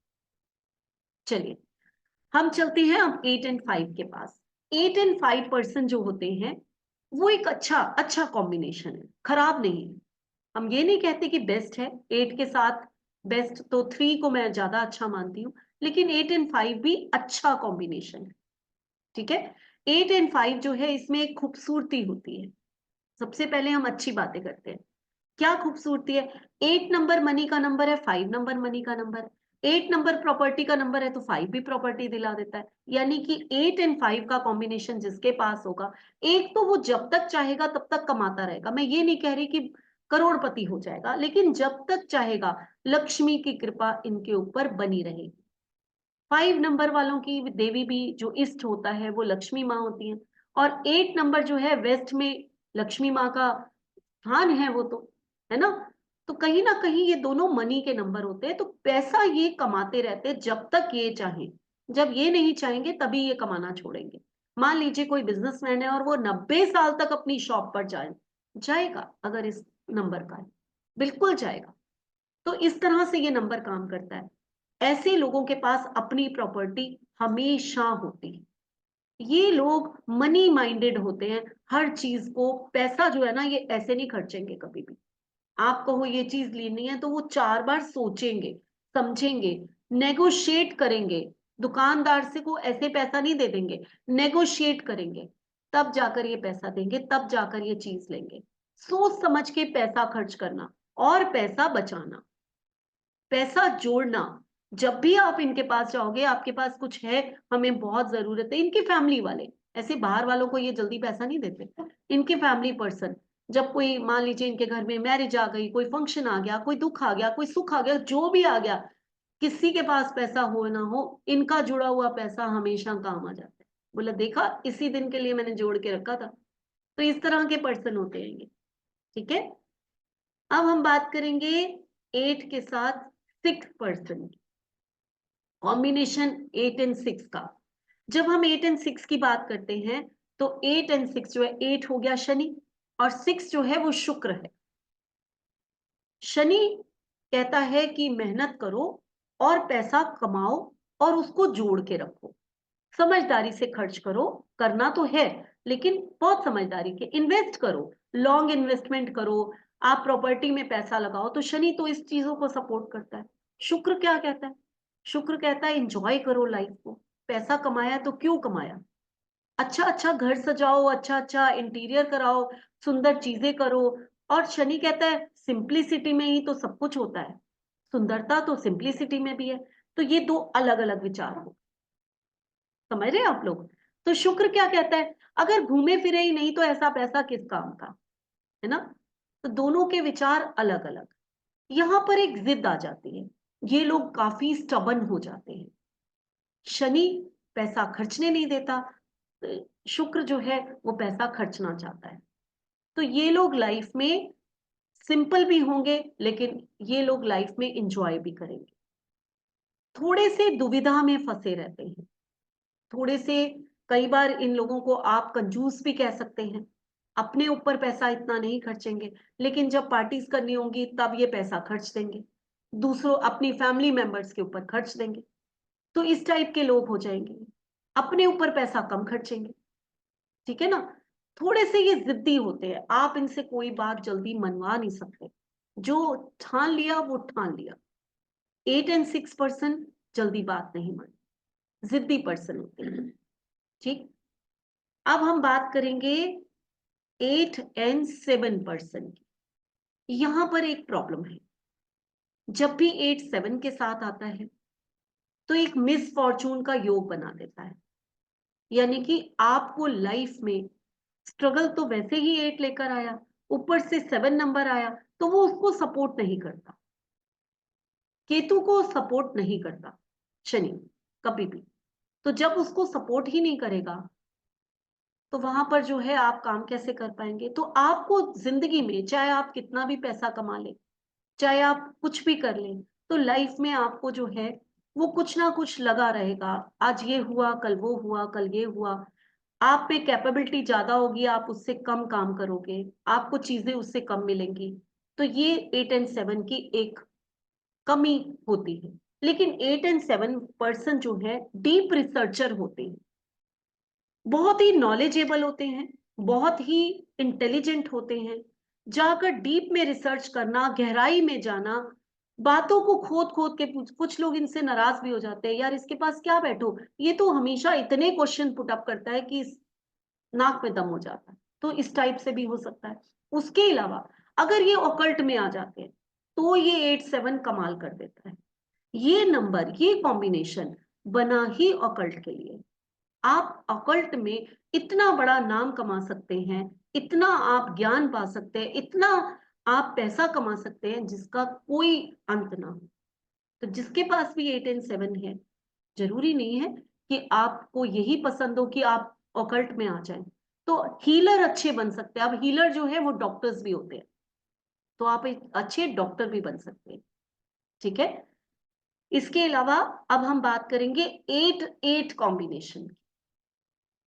चलिए हम चलते हैं अब 8 और 5 के पास। 8 और 5 पर्सन जो होते हैं वो एक अच्छा कॉम्बिनेशन है, खराब नहीं है। हम ये नहीं कहते कि बेस्ट है, 8 के साथ बेस्ट तो 3 को मैं ज्यादा अच्छा मानती हूँ, लेकिन 8 एंड 5 भी अच्छा कॉम्बिनेशन है। ठीक है, 8 एंड 5 जो है इसमें एक खूबसूरती होती है। सबसे पहले हम अच्छी बातें करते हैं। क्या खूबसूरती है? 8 नंबर मनी का नंबर है, 5 नंबर मनी का नंबर है, 8 नंबर प्रॉपर्टी का नंबर है तो 5 भी प्रॉपर्टी दिला देता है। यानी कि 8 एंड 5 का कॉम्बिनेशन जिसके पास होगा, एक तो वो जब तक चाहेगा तब तक कमाता रहेगा। मैं ये नहीं कह रही कि करोड़पति हो जाएगा, लेकिन जब तक चाहेगा लक्ष्मी की कृपा इनके ऊपर बनी रहेगी। 5 नंबर वालों की देवी भी जो इष्ट होता है वो लक्ष्मी माँ होती है, और 8 नंबर जो है वेस्ट में लक्ष्मी माँ का स्थान है वो तो, है ना। तो कहीं ना कहीं ये दोनों मनी के नंबर होते हैं, तो पैसा ये कमाते रहते हैं जब तक ये चाहें। जब ये नहीं चाहेंगे तभी ये कमाना छोड़ेंगे। मान लीजिए कोई बिजनेसमैन है और वो 90 साल तक अपनी शॉप पर जाएगा अगर इस नंबर का है, बिल्कुल जाएगा। तो इस तरह से ये नंबर काम करता है। ऐसे लोगों के पास अपनी प्रॉपर्टी हमेशा होती है। ये लोग मनी माइंडेड होते हैं, हर चीज को, पैसा जो है ना ये ऐसे नहीं खर्चेंगे कभी भी। आप कहो ये चीज लेनी है तो वो 4 बार सोचेंगे, समझेंगे, नेगोशिएट करेंगे। दुकानदार से को ऐसे पैसा नहीं दे देंगे, नेगोशिएट करेंगे, तब जाकर ये पैसा देंगे, तब जाकर ये चीज लेंगे। सोच समझ के पैसा खर्च करना और पैसा बचाना, पैसा जोड़ना। जब भी आप इनके पास जाओगे, आपके पास कुछ है, हमें बहुत जरूरत है, इनकी फैमिली वाले, ऐसे बाहर वालों को ये जल्दी पैसा नहीं देते, इनके फैमिली पर्सन, जब कोई मान लीजिए इनके घर में मैरिज आ गई, कोई फंक्शन आ गया, कोई दुख आ गया, कोई सुख आ गया, जो भी आ गया, किसी के पास पैसा हो ना हो, इनका जुड़ा हुआ पैसा हमेशा काम आ जाता है। बोला देखा, इसी दिन के लिए मैंने जोड़ के रखा था। तो इस तरह के पर्सन होते हैं ये। ठीक है, अब हम बात करेंगे 8 के साथ 6% कॉम्बिनेशन 8 एंड 6 का। जब हम 8 एंड 6 की बात करते हैं तो 8 एंड 6 जो है, 8 हो गया शनि और 6 जो है वो शुक्र है। शनि कहता है कि मेहनत करो और पैसा कमाओ और उसको जोड़ के रखो, समझदारी से खर्च करो, करना तो है लेकिन बहुत समझदारी के इन्वेस्ट करो, लॉन्ग इन्वेस्टमेंट करो, आप प्रॉपर्टी में पैसा लगाओ। तो शनि तो इस चीजों को सपोर्ट करता है। शुक्र क्या कहता है? शुक्र कहता है एंजॉय करो लाइफ को, पैसा कमाया तो क्यों कमाया, अच्छा अच्छा घर सजाओ, अच्छा अच्छा इंटीरियर कराओ, सुंदर चीजें करो। और शनि कहता है सिंप्लिसिटी में ही तो सब कुछ होता है, सुंदरता तो सिंप्लिसिटी में भी है। तो ये दो अलग अलग विचार हो, समझ रहे हैं आप लोग। तो शुक्र क्या कहता है, अगर घूमे फिरे ही नहीं तो ऐसा पैसा किस काम का, है ना। तो दोनों के विचार अलग अलग। यहां पर एक जिद आ जाती है, ये लोग काफी स्टबन हो जाते हैं। शनि पैसा खर्चने नहीं देता, शुक्र जो है वो पैसा खर्चना चाहता है। तो ये लोग लाइफ में सिंपल भी होंगे लेकिन ये लोग लाइफ में इंजॉय भी करेंगे। थोड़े से दुविधा में फंसे रहते हैं, थोड़े से, कई बार इन लोगों को आप कंजूस भी कह सकते हैं। अपने ऊपर पैसा इतना नहीं खर्चेंगे, लेकिन जब पार्टीज करनी होंगी तब ये पैसा खर्च देंगे, दूसरों अपनी फैमिली मेंबर्स के ऊपर खर्च देंगे। तो इस टाइप के लोग हो जाएंगे, अपने ऊपर पैसा कम खर्चेंगे। ठीक है ना। थोड़े से ये जिद्दी होते हैं, आप इनसे कोई बात जल्दी मनवा नहीं सकते, जो ठान लिया वो ठान लिया। 8 एंड 6% जल्दी बात नहीं मानते, जिद्दी पर्सन होते हैं। ठीक, अब हम बात करेंगे 8 एंड 7% की। यहां पर एक प्रॉब्लम है, जब भी 8 7 के साथ आता है तो एक मिस फॉर्चून का योग बना देता है। यानी कि आपको लाइफ में स्ट्रगल तो वैसे ही 8 लेकर आया, ऊपर से 7 नंबर आया, तो वो उसको सपोर्ट नहीं करता, केतु को सपोर्ट नहीं करता शनि कभी भी। तो जब उसको सपोर्ट ही नहीं करेगा तो वहां पर जो है आप काम कैसे कर पाएंगे। तो आपको जिंदगी में चाहे आप कितना भी पैसा कमा लें, चाहे आप कुछ भी कर लें, तो लाइफ में आपको जो है वो कुछ ना कुछ लगा रहेगा। आज ये हुआ, कल वो हुआ, कल ये हुआ। आप पे कैपेबिलिटी ज्यादा होगी, आप उससे कम काम करोगे, आपको चीजें उससे कम मिलेंगी। तो ये 8 एंड 7 की एक कमी होती है। लेकिन 8 एंड 7% जो है डीप रिसर्चर होते हैं, बहुत ही नॉलेजेबल होते हैं, बहुत ही इंटेलिजेंट होते हैं, जाकर डीप में रिसर्च करना, गहराई में जाना, बातों को खोद खोद के कुछ लोग इनसे नाराज भी हो जाते हैं, यार इसके पास क्या बैठो, ये तो हमेशा इतने क्वेश्चन पुट अप करता है कि नाक में दम हो जाता है। तो इस टाइप से भी हो सकता है। उसके अलावा अगर ये ऑकल्ट में आ जाते हैं तो ये 8-7 कमाल कर देता है। ये नंबर, ये कॉम्बिनेशन बना ही ऑकल्ट के लिए। आप ऑकल्ट में इतना बड़ा नाम कमा सकते हैं, इतना आप ज्ञान पा सकते हैं, इतना आप पैसा कमा सकते हैं जिसका कोई अंत ना हो। तो जिसके पास भी 8 and 7 है, जरूरी नहीं है कि आपको यही पसंद हो कि आप ऑकल्ट में आ जाएं। तो हीलर अच्छे बन सकते हैं। अब हीलर जो है वो डॉक्टर्स भी होते हैं, तो आप एक अच्छे डॉक्टर भी बन सकते हैं। ठीक है। इसके अलावा अब हम बात करेंगे 8-8 कॉम्बिनेशन।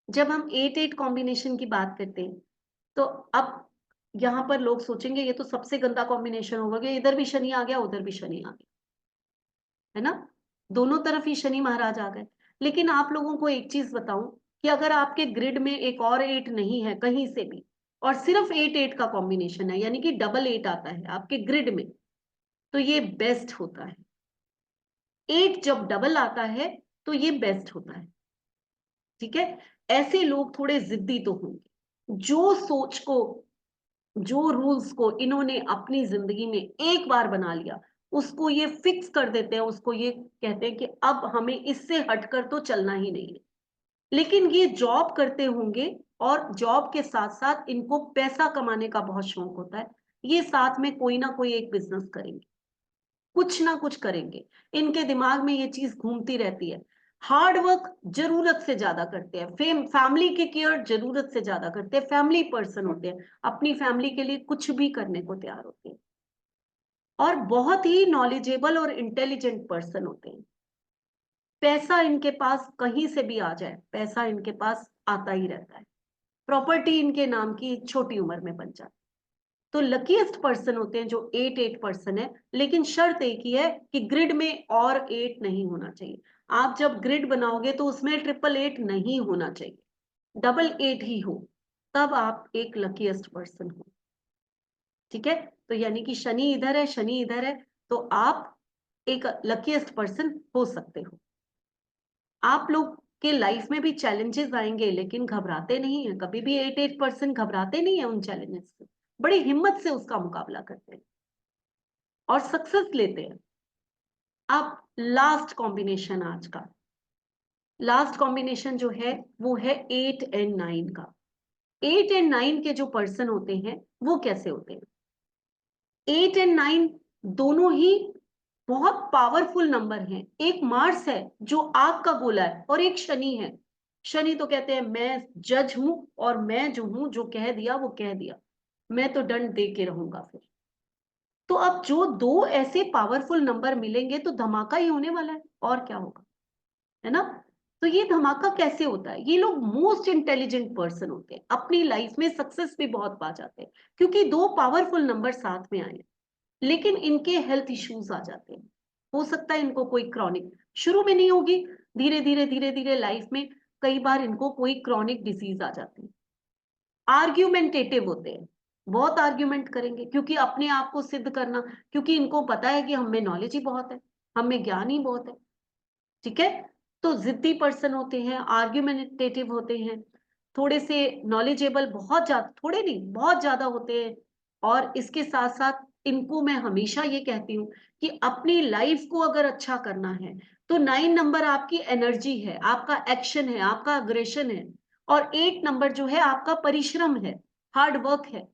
जब हम 8-8 कॉम्बिनेशन की बात करते हैं तो अब यहां पर लोग सोचेंगे ये तो सबसे गंदा कॉम्बिनेशन होगा कि इधर भी शनि आ गया, उधर भी शनि आ गया, है ना, दोनों तरफ ही शनि महाराज आ गए। लेकिन आप लोगों को एक चीज बताऊं कि अगर आपके ग्रिड में एक और 8 नहीं है कहीं से भी, और सिर्फ 8-8 का कॉम्बिनेशन है, यानी कि डबल 8 आता है आपके ग्रिड में, तो ये बेस्ट होता है। 8 जब डबल आता है तो ये बेस्ट होता है। ठीक है। ऐसे लोग थोड़े जिद्दी तो होंगे, जो सोच को, जो रूल्स को इन्होंने अपनी जिंदगी में एक बार बना लिया उसको ये फिक्स कर देते हैं, उसको ये कहते हैं कि अब हमें इससे हटकर तो चलना ही नहीं है। लेकिन ये जॉब करते होंगे और जॉब के साथ साथ इनको पैसा कमाने का बहुत शौक होता है। ये साथ में कोई ना कोई एक बिजनेस करेंगे, कुछ ना कुछ करेंगे, इनके दिमाग में ये चीज घूमती रहती है। हार्ड वर्क जरूरत से ज्यादा करते हैं, फैमिली की केयर जरूरत से ज्यादा करते हैं, फैमिली पर्सन होते हैं, अपनी फैमिली के लिए कुछ भी करने को तैयार होते हैं, और बहुत ही नॉलेजेबल और इंटेलिजेंट पर्सन होते हैं। पैसा इनके पास कहीं से भी आ जाए, पैसा इनके पास आता ही रहता है, प्रॉपर्टी इनके नाम की छोटी उम्र में बन जाती है। तो लकीएस्ट पर्सन होते हैं जो 8-8 पर्सन है, लेकिन शर्त एक ही है कि ग्रिड में और 8 नहीं होना चाहिए। आप जब ग्रिड बनाओगे तो उसमें 888 नहीं होना चाहिए, डबल 8 ही हो, तब आप एक लकीएस्ट पर्सन हो। ठीक है। तो यानी कि शनि इधर है, शनि इधर है, तो आप एक लकीएस्ट पर्सन हो सकते हो। आप लोग के लाइफ में भी चैलेंजेस आएंगे, लेकिन घबराते नहीं है कभी भी। 8-8 पर्सन घबराते नहीं है उन चैलेंजेस से, बड़ी हिम्मत से उसका मुकाबला करते हैं और सक्सेस लेते हैं। अब लास्ट कॉम्बिनेशन, आज का लास्ट कॉम्बिनेशन जो है वो है 8 and 9 का। 8 and 9 के जो पर्सन होते हैं वो कैसे होते हैं? 8 and 9 दोनों ही बहुत पावरफुल नंबर हैं। एक मार्स है जो आग का गोला है और एक शनि है। शनि तो कहते हैं मैं जज हूं और मैं जो हूं, जो कह दिया वो कह दिया, मैं तो दंड दे के रहूंगा फिर। तो अब जो दो ऐसे पावरफुल नंबर मिलेंगे तो धमाका ही होने वाला है, और क्या होगा, है ना। तो ये धमाका कैसे होता है? ये लोग मोस्ट इंटेलिजेंट पर्सन होते हैं, अपनी लाइफ में सक्सेस भी बहुत पा जाते हैं क्योंकि दो पावरफुल नंबर साथ में आए। लेकिन इनके हेल्थ इश्यूज आ जाते हैं। हो सकता है इनको कोई क्रॉनिक, शुरू में नहीं होगी, धीरे धीरे धीरे धीरे लाइफ में कई बार इनको कोई क्रॉनिक डिजीज आ जाती है। आर्ग्यूमेंटेटिव होते हैं, बहुत आर्ग्यूमेंट करेंगे क्योंकि अपने आप को सिद्ध करना, क्योंकि इनको पता है कि हमें नॉलेज ही बहुत है, हमें ज्ञान ही बहुत है। ठीक है। तो जिद्दी पर्सन होते हैं, आर्ग्यूमेंटेटिव होते हैं, थोड़े से नॉलेजेबल, बहुत ज्यादा, थोड़े नहीं बहुत ज्यादा होते हैं। और इसके साथ साथ इनको मैं हमेशा ये कहती हूँ कि अपनी लाइफ को अगर अच्छा करना है तो 9 नंबर आपकी एनर्जी है, आपका एक्शन है, आपका अग्रेशन है, और 8 नंबर जो है आपका परिश्रम है, हार्ड वर्क है।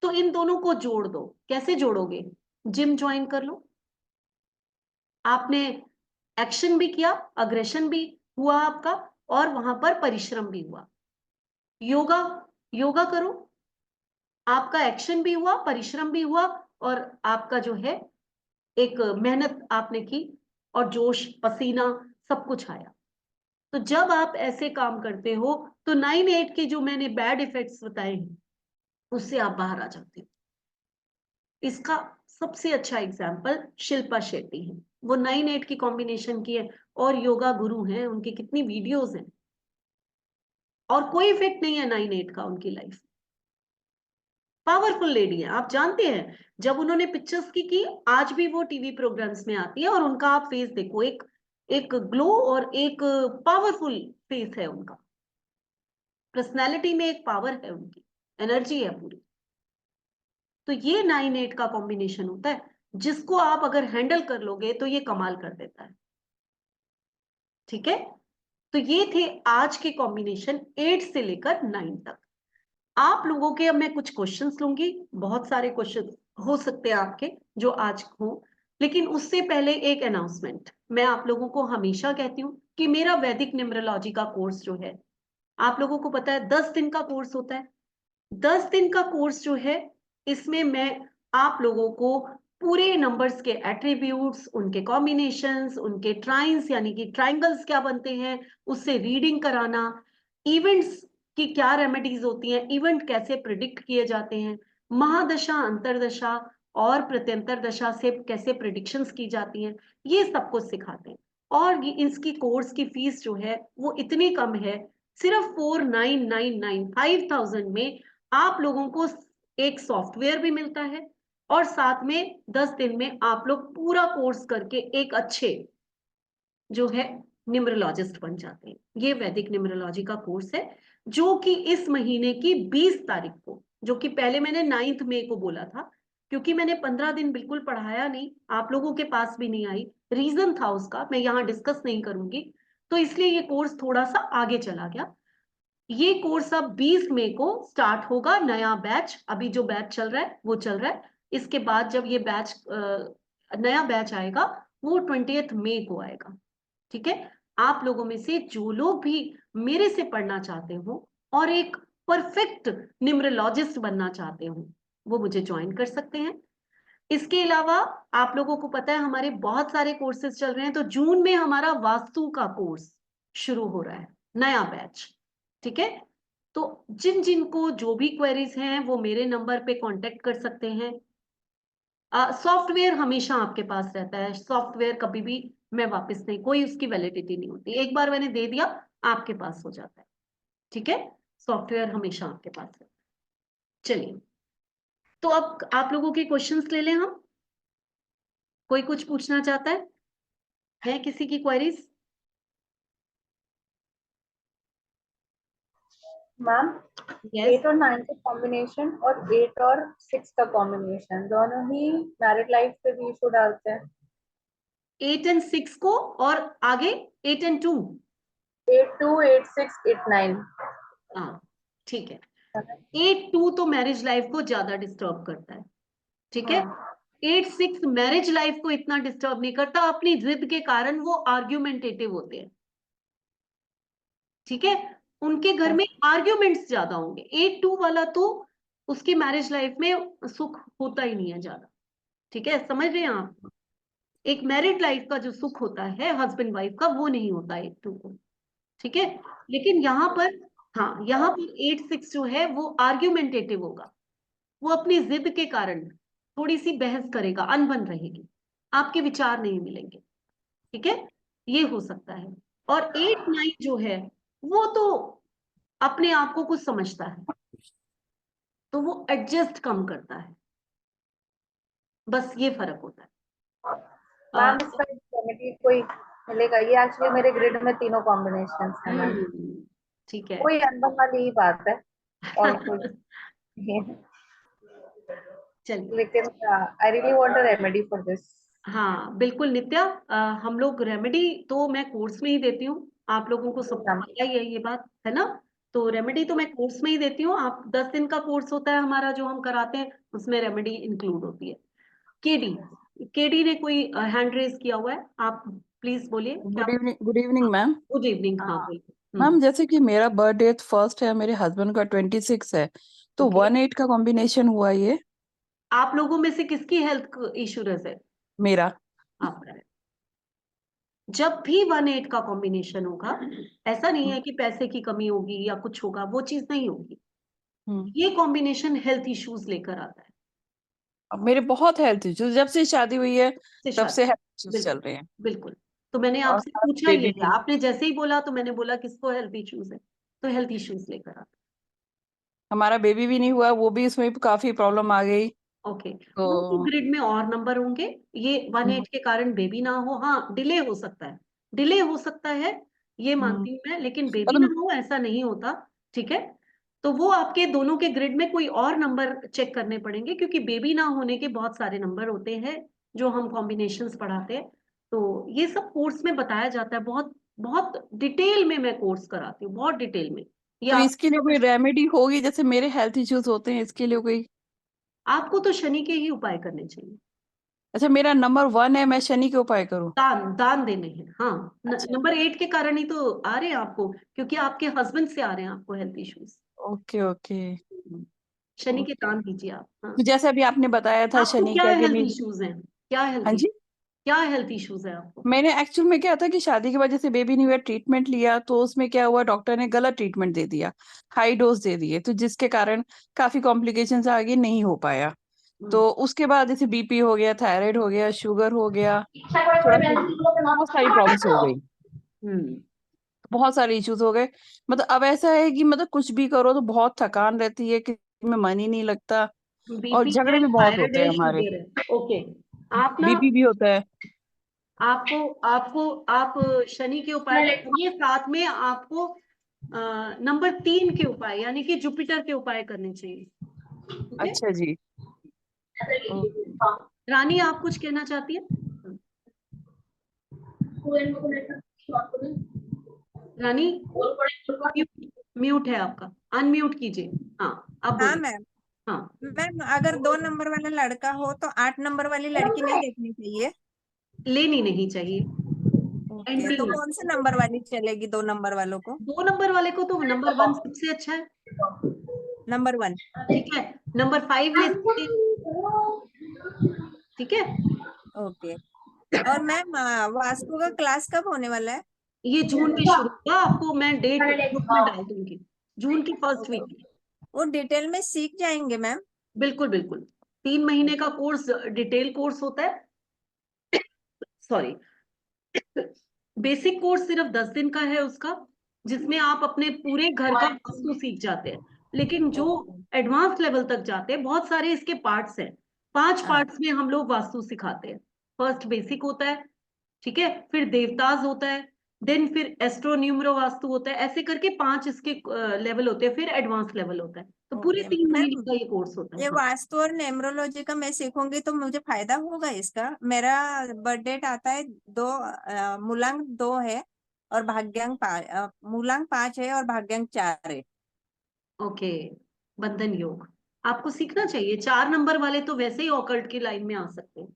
तो इन दोनों को जोड़ दो। कैसे जोड़ोगे? जिम ज्वाइन कर लो, आपने एक्शन भी किया, अग्रेशन भी हुआ आपका, और वहां पर परिश्रम भी हुआ। योगा, योगा करो, आपका एक्शन भी हुआ, परिश्रम भी हुआ, और आपका जो है एक मेहनत आपने की, और जोश, पसीना, सब कुछ आया। तो जब आप ऐसे काम करते हो तो 9-8 के जो मैंने बैड इफेक्ट्स बताए हैं उससे आप बाहर आ जाते हो। इसका सबसे अच्छा एग्जाम्पल शिल्पा शेट्टी है। वो 9-8 की कॉम्बिनेशन की है और योगा गुरु हैं, उनकी कितनी वीडियोस हैं। और कोई इफेक्ट नहीं है 9-8 का उनकी लाइफ। पावरफुल लेडी है, आप जानते हैं जब उन्होंने पिक्चर्स की आज भी वो टीवी प्रोग्राम्स में आती है और उनका आप फेस देखो, एक एक ग्लो और एक पावरफुल फेस है उनका, पर्सनैलिटी में एक पावर है, उनकी एनर्जी है पूरी। तो ये 9-8 का कॉम्बिनेशन होता है, जिसको आप अगर हैंडल कर लोगे तो ये कमाल कर देता है। ठीक है, तो ये थे आज के कॉम्बिनेशन 8 से लेकर 9 तक। आप लोगों के अब मैं कुछ क्वेश्चंस लूंगी, बहुत सारे क्वेश्चन हो सकते हैं आपके जो आज हो, लेकिन उससे पहले एक अनाउंसमेंट। मैं आप लोगों को हमेशा कहती हूँ कि मेरा वैदिक न्यूमरोलॉजी का कोर्स जो है, आप लोगों को पता है 10 दिन का कोर्स होता है। 10 दिन का कोर्स जो है, इसमें मैं आप लोगों को पूरे नंबर्स के एट्रीब्यूट्स, उनके कॉम्बिनेशंस, उनके ट्राइंस यानी कि ट्राइंगल्स क्या बनते हैं, उससे रीडिंग कराना, इवेंट्स की क्या रेमेडीज होती हैं, इवेंट कैसे प्रिडिक्ट किए जाते हैं, महादशा, अंतरदशा और प्रत्यंतर दशा से कैसे प्रिडिक्शंस की जाती हैं, ये सब कुछ सिखाते हैं। और इसकी कोर्स की फीस जो है वो इतनी कम है, सिर्फ 4999 5000 में आप लोगों को एक सॉफ्टवेयर भी मिलता है और साथ में 10 दिन में आप लोग पूरा कोर्स करके एक अच्छे जो है न्यूमरोलॉजिस्ट बन जाते हैं। ये वैदिक न्यूमरोलॉजी का कोर्स है जो कि इस महीने की 20 तारीख को, जो कि पहले मैंने 9 मई को बोला था, क्योंकि मैंने 15 दिन बिल्कुल पढ़ाया नहीं, आप लोगों के पास भी नहीं आई, रीजन था उसका, मैं यहाँ डिस्कस नहीं करूंगी, तो इसलिए ये कोर्स थोड़ा सा आगे चला गया। ये कोर्स अब 20 मई को स्टार्ट होगा, नया बैच, अभी जो बैच चल रहा है वो चल रहा है। इसके बाद जब ये बैच नया बैच आएगा वो 20 मई को आएगा। ठीक है, आप लोगों में से जो लोग भी मेरे से पढ़ना चाहते हो और एक परफेक्ट न्यूमरोलॉजिस्ट बनना चाहते हो, वो मुझे ज्वाइन कर सकते हैं। इसके अलावा आप लोगों को पता है हमारे बहुत सारे कोर्सेज चल रहे हैं, तो जून में हमारा वास्तु का कोर्स शुरू हो रहा है, नया बैच। ठीक है, तो जिन जिन को जो भी क्वेरीज हैं वो मेरे नंबर पे कांटेक्ट कर सकते हैं। सॉफ्टवेयर हमेशा आपके पास रहता है, सॉफ्टवेयर कभी भी मैं वापस नहीं, कोई उसकी वैलिडिटी नहीं होती, एक बार मैंने दे दिया आपके पास हो जाता है। ठीक है, सॉफ्टवेयर हमेशा आपके पास है। चलिए, तो अब आप लोगों के क्वेश्चंस ले लें हम। कोई कुछ पूछना चाहता है किसी की क्वेरीज? मैम यस, 8 और 9 का कॉम्बिनेशन और 8 और 6 का कॉम्बिनेशन दोनों ही मैरिड लाइफ पे भी इशू डालते हैं। 8 और 6 को, और आगे 8 और 2। 8 2 8 6 8 9। हाँ ठीक है, 8-2 तो मैरिज लाइफ को ज्यादा डिस्टर्ब करता है। ठीक है, 8-6 मैरिज लाइफ को इतना डिस्टर्ब नहीं करता, अपनी जिद के कारण वो आर्ग्यूमेंटेटिव होते हैं। ठीक है, उनके घर में आर्ग्यूमेंट्स ज्यादा होंगे। 8-2 वाला तो उसकी मैरिज लाइफ में सुख होता ही नहीं है ज्यादा। ठीक है, समझ रहे हैं आप? एक मैरिड लाइफ का जो सुख होता है हस्बैंड वाइफ का, वो नहीं होता 8-2 को। ठीक है, लेकिन यहाँ पर, हाँ यहाँ पर 8-6 जो है वो आर्ग्यूमेंटेटिव होगा, वो अपनी जिद के कारण थोड़ी सी बहस करेगा, अनबन रहेगी, आपके विचार नहीं मिलेंगे। ठीक है, ये हो सकता है। और 8-9 जो है वो तो अपने आप को कुछ समझता है, तो वो एडजस्ट कम करता है, बस ये फर्क होता है। मैम इसका रेमेडी कोई मिलेगा? ये एक्चुअली मेरे ग्रिड में तीनों कॉम्बिनेशन है मैम। ठीक है। कोई अनबन वाली ही बात है और कुछ नहीं है। चलिए, लेकिन I really want a remedy for this. हाँ बिल्कुल नित्या, हम लोग रेमेडी तो मैं कोर्स में ही देती हूँ, आप लोगों को सबको पता ही है ये बात, है ना? तो रेमेडी तो मैं कोर्स में ही देती हूँ। आप 10 दिन का कोर्स होता है हमारा जो हम कराते हैं, उसमें रेमेडी इंक्लूड होती है। केडी, केडी ने कोई हैंड रेज किया हुआ है, आप प्लीज बोलिए। Good evening ma'am. Good evening, हाँ बोलिए। मैम जैसे कि मेरा बर्थ डेट 1 है, मेरे हस्बैंड का 26 है, तो Okay. 1-8 का कॉम्बिनेशन हुआ ये आप लोगों में से किसकी हेल्थ इशू है? मेरा। आपका है। जब भी 1-8 का कॉम्बिनेशन होगा, ऐसा नहीं है कि पैसे की कमी होगी या कुछ होगा, वो चीज नहीं होगी। ये कॉम्बिनेशन हेल्थ इश्यूज लेकर आता है। अब मेरे बहुत हेल्थ इश्यूज, जब से शादी हुई है तब से हेल्थ इश्यूज चल रहे हैं। बिल्कुल, तो मैंने और आपसे पूछा ही बेबी है, आपने जैसे ही बोला तो मैंने बोला किसको हेल्थ इश्यूज है, तो हेल्थ इश्यूज लेकर आते हमारा बेबी भी नहीं हुआ, वो भी इसमें काफी प्रॉब्लम आ गई। हैं। ओके, तो 1 की ग्रिड में और नंबर होंगे, ये 1 हम्म, एज के कारण बेबी ना हो, हाँ डिले हो सकता है, डिले हो सकता है, ये हम्म, मानती हूँ मैं, लेकिन बेबी ना मतलब हो ऐसा नहीं होता। ठीक है, तो वो आपके दोनों के ग्रिड में कोई और नंबर चेक करने पड़ेंगे, क्योंकि बेबी ना होने के बहुत सारे नंबर होते हैं जो हम कॉम्बिनेशंस पढ़ाते हैं। तो ये सब कोर्स में बताया जाता है, बहुत बहुत डिटेल में मैं कोर्स कराती हूँ, बहुत डिटेल में। ये तो आप, इसके लिए कोई रेमेडी होगी? जैसे मेरे हेल्थ इश्यूज होते हैं, इसके लिए कोई? आपको तो शनि के ही उपाय करने चाहिए, अच्छा, मेरा नंबर 1 है, मैं शनि के उपाय करूं? दान दान देने हैं, हाँ। अच्छा, नंबर 8 के कारण ही तो आ रहे हैं आपको, क्योंकि आपके हस्बैंड से आ रहे हैं आपको health issues. Okay okay Shani के ओके। दान दीजिए आप, हाँ। तो जैसे अभी आपने बताया था आपको शनि क्या का कि हेल्थ नहीं। इश्यूज हैं, क्या हाँ जी, क्या हेल्थ इश्यूज है आपको? मैंने एक्चुअल में क्या था कि शादी के बाद जैसे बेबी नहीं हुआ, ट्रीटमेंट लिया, तो उसमें क्या हुआ, डॉक्टर ने गलत ट्रीटमेंट दे दिया, हाई डोज दे दिए, तो जिसके कारण काफी कॉम्प्लिकेशंस आगे नहीं हो पाया। हम्म, तो उसके बाद जैसे बीपी हो गया, थायराइड हो गया, शुगर हो गया, थोड़ा सा बहुत सारी प्रॉब्लम्स हो गई, हम्म। बहुत सारे इश्यूज हो गए। मतलब अब ऐसा है कि मतलब कुछ भी करो तो बहुत थकान रहती है, किसी में मन ही नहीं लगता, और बीपी है, झगड़े भी बहुत थायराइड होते हैं है, हमारे। शुगर है, ओके। आप ना, बीपी भी होता है। आपको आपको आप शनि के उपाय तो करिए, साथ में आपको नंबर 3 के उपाय यानी कि जुपिटर के उपाय करने चाहिए। ठीक है, अच्छा जी, ओके। रानी आप कुछ कहना चाहती है? रानी, म्यूट म्यूट है आपका, अनम्यूट कीजिए। हाँ, अब हाँ बोलिए। मैम। हाँ, मैम अगर 2 नंबर वाला लड़का हो तो 8 नंबर वाली लड़की नहीं देखनी चाहिए? लेनी नहीं चाहिए, ओके, एंट्री तो नहीं। कौन से नंबर वाली चलेगी 2 नंबर वालों को? 2 नंबर वाले को तो नंबर 1 सबसे अच्छा है। नंबर 1। ठीक है, नंबर 5 ले सकते हैं। ठीक है, ओके। और मैम वास्तु का क्लास कब होने वाला है? ये जून में शुरू होगा, आपको मैं डेट ग्रुप में डाल दूंगी, जून की फर्स्ट वीक में। वो डिटेल में सीख जाएंगे मैम? बिल्कुल बिल्कुल, 3 महीने का कोर्स, डिटेल कोर्स होता है, सॉरी, बेसिक कोर्स सिर्फ 10 दिन का है उसका, जिसमें आप अपने पूरे घर का वास्तु सीख जाते हैं। लेकिन जो ओके। एडवांस लेवल तक जाते हैं, बहुत सारे इसके पार्ट्स हैं, 5 हाँ। पार्ट्स में हम लोग वास्तु सिखाते हैं। फर्स्ट बेसिक होता है, ठीक है, फिर देवताज होता है, देन फिर एस्ट्रो न्यूमरो वास्तु होता है, ऐसे करके 5 इसके लेवल होते हैं, फिर एडवांस लेवल होता है। तो पूरे ओके 3 महीने मैम, का ये कोर्स होता है, ये हाँ। वास्तु और न्यूमरोलॉजी का मैं सीखूंगी तो मुझे फायदा होगा इसका? मेरा बर्थ डेट आता है 2 मूलांक 2 है और भाग्यांक 5, मूलांक 5 है और भाग्यांक 4 है। ओके, बंधन योग आपको सीखना चाहिए। 4 नंबर वाले तो वैसे ही ऑकल्ट की लाइन में आ सकते हैं,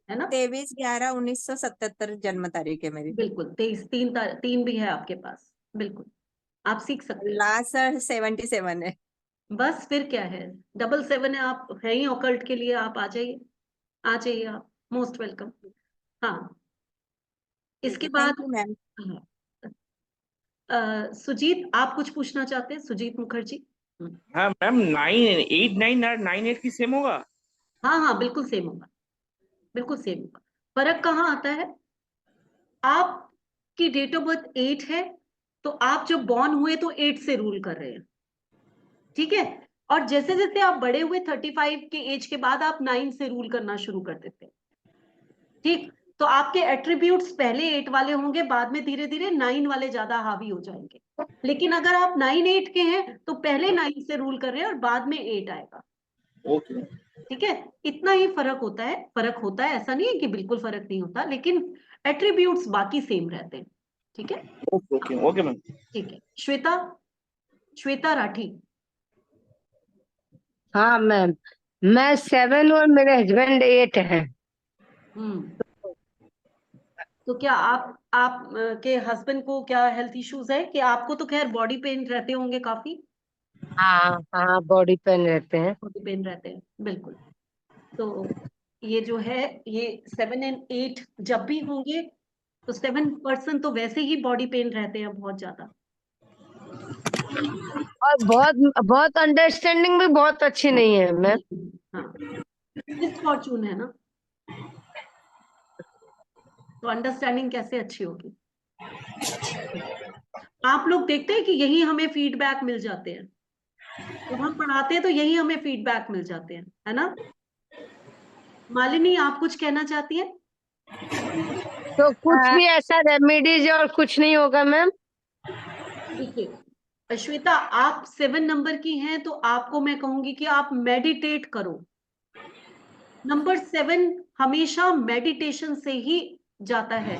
है ना? 23/11/1977 जन्म तारीख है मेरी। बिल्कुल, 23 3 भी है आपके पास, बिल्कुल आप सीख सकते हैं। लास्ट 77 है। बस फिर क्या है, 777 है, आप है ही ऑकल्ट के लिए, आप आ जाइए, आ जाइए आप, मोस्ट वेलकम। हाँ, ठीक इसके है, बाद, थैंक यू मैम। हाँ, सुजीत आप कुछ पूछना चाहते हैं, सुजीत मुखर्जी? हाँ मैम, 9 8 9 और 9 8 की सेम होगा? हाँ हाँ, बिल्कुल सेम होगा, बिल्कुल सेम होगा। फर्क कहाँ आता है, आपकी डेट ऑफ बर्थ 8 है, तो आप जब बॉर्न हुए तो 8 से रूल कर रहे हैं, ठीक है। और जैसे जैसे आप बड़े हुए 35 के एज के बाद आप 9 से रूल करना शुरू कर देते हैं, ठीक। तो आपके एट्रीब्यूट्स पहले 8 वाले होंगे, बाद में धीरे धीरे 9 वाले ज्यादा हावी हो जाएंगे। लेकिन अगर आप 9 8 के हैं तो पहले 9 से रूल कर रहे हैं और बाद में 8 आएगा, ओके। ठीक है। इतना ही फर्क होता है, फर्क होता है, ऐसा नहीं है कि बिल्कुल फर्क नहीं होता, लेकिन एट्रीब्यूट्स बाकी सेम रहते हैं, ठीक है। Okay okay okay ma'am. ठीक है, श्वेता, श्वेता राठी। हाँ मैम, मैं 7 और मेरे हस्बैंड 8 हैं। हम्म, तो क्या आप के हस्बैंड को क्या हेल्थ इश्यूज है? कि आपको तो खैर बॉडी पेन रहते होंगे काफी, हाँ हाँ, बॉडी पेन रहते हैं। बॉडी पेन रहते हैं, बिल्कुल। तो ये जो है, ये 7 एंड 8 जब भी होंगे, तो 7% तो वैसे ही बॉडी पेन रहते हैं बहुत ज्यादा। और बहुत बहुत अंडरस्टैंडिंग भी बहुत अच्छी नहीं है मैम। हाँ, मिसफॉर्चून है ना, तो अंडरस्टैंडिंग कैसे अच्छी होगी? आप लोग देखते हैं कि यही हमें फीडबैक मिल जाते हैं, जब हम पढ़ाते हैं तो यही हमें फीडबैक मिल जाते हैं, है ना। मालिनी, आप कुछ कहना चाहती हैं? तो कुछ भी ऐसा रेमेडीज और कुछ नहीं होगा मैम? देखिए श्वेता, आप 7 नंबर की हैं तो आपको मैं कहूंगी कि आप मेडिटेट करो। नंबर 7 हमेशा मेडिटेशन से ही जाता है।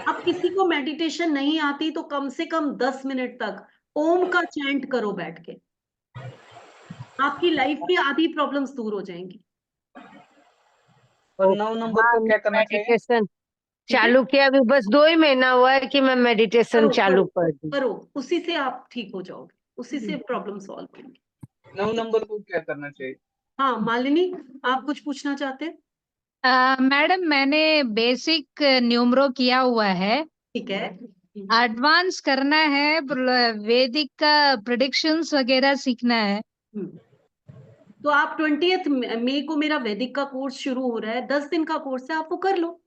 अब किसी को मेडिटेशन नहीं आती तो कम से कम 10 मिनट तक ओम का चैंट करो बैठ के, आपकी लाइफ की आधी प्रॉब्लम्स दूर हो जाएंगी। और 9 नंबर को क्या करना चाहिए? मेडिटेशन ठीक है, चालू किया, अभी बस 2 ही महीना हुआ है कि मैं मेडिटेशन करो चालू करो कर दी। करो, उसी से आप ठीक हो जाओगे, उसी से प्रॉब्लम सॉल्व होंगी। 9 नंबर को क्या करना चाहिए? हाँ मालिनी, आप कुछ पूछना चाहते हैं? मैडम मैंने बेसिक न्यूमरो किया हुआ है, ठीक है। एडवांस करना है, वैदिक का प्रिडिक्शंस वगैरह सीखना है। तो आप 20th मई को मेरा वैदिक का कोर्स शुरू हो रहा है, 10 दिन का कोर्स है, आप वो कर लो।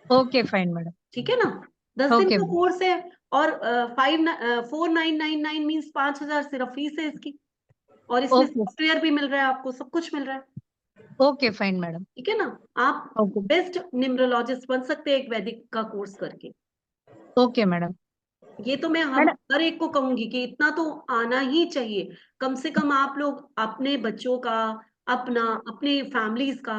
Okay fine madam. ठीक है ना, 10 दिन ओके का कोर्स है और 4999 मीन्स 5000 सिर्फ फीस है इसकी, और इसमें ओके सॉफ्टवेयर भी मिल रहा है आपको, सब कुछ मिल रहा है। Okay fine madam. ठीक है ना, आप ओके बेस्ट न्यूमरोलॉजिस्ट बन सकते हैं एक वैदिक का कोर्स करके। Okay madam. ये तो मैं हम हर एक को कहूंगी कि इतना तो आना ही चाहिए। कम से कम आप लोग अपने बच्चों का, अपना, अपने फैमिलीज का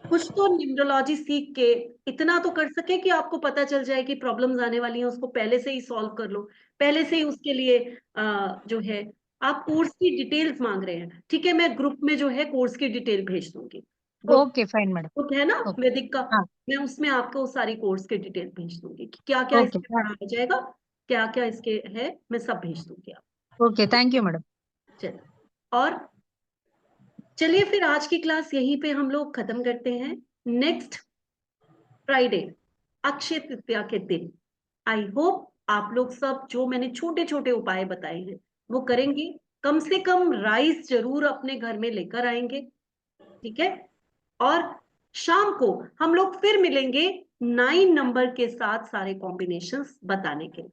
कुछ तो न्यूमरोलॉजी सीख के इतना तो कर सके कि आपको पता चल जाए कि प्रॉब्लम्स आने वाली हैं, उसको पहले से ही सॉल्व कर लो, पहले से ही उसके लिए जो है। आप कोर्स की डिटेल्स मांग रहे हैं, ठीक है, मैं ग्रुप में जो है कोर्स की डिटेल भेज दूंगी। Group okay fine madam. Group है ना ओके वैदिक का, हाँ मैं उसमें आपको सारी कोर्स की डिटेल भेज दूंगी कि क्या क्या ओके इसमें पढ़ाया जाएगा, क्या क्या इसके है, मैं सब भेज दूंगी आप। Okay thank you madam. चलिए, और चलिए फिर आज की क्लास यहीं पे हम लोग खत्म करते हैं। नेक्स्ट फ्राइडे अक्षय तृतीया के दिन आई होप आप लोग सब जो मैंने छोटे छोटे उपाय बताए हैं वो करेंगे, कम से कम राइस जरूर अपने घर में लेकर आएंगे। ठीक है, और शाम को हम लोग फिर मिलेंगे 9 नंबर के साथ सारे कॉम्बिनेशंस बताने के लिए।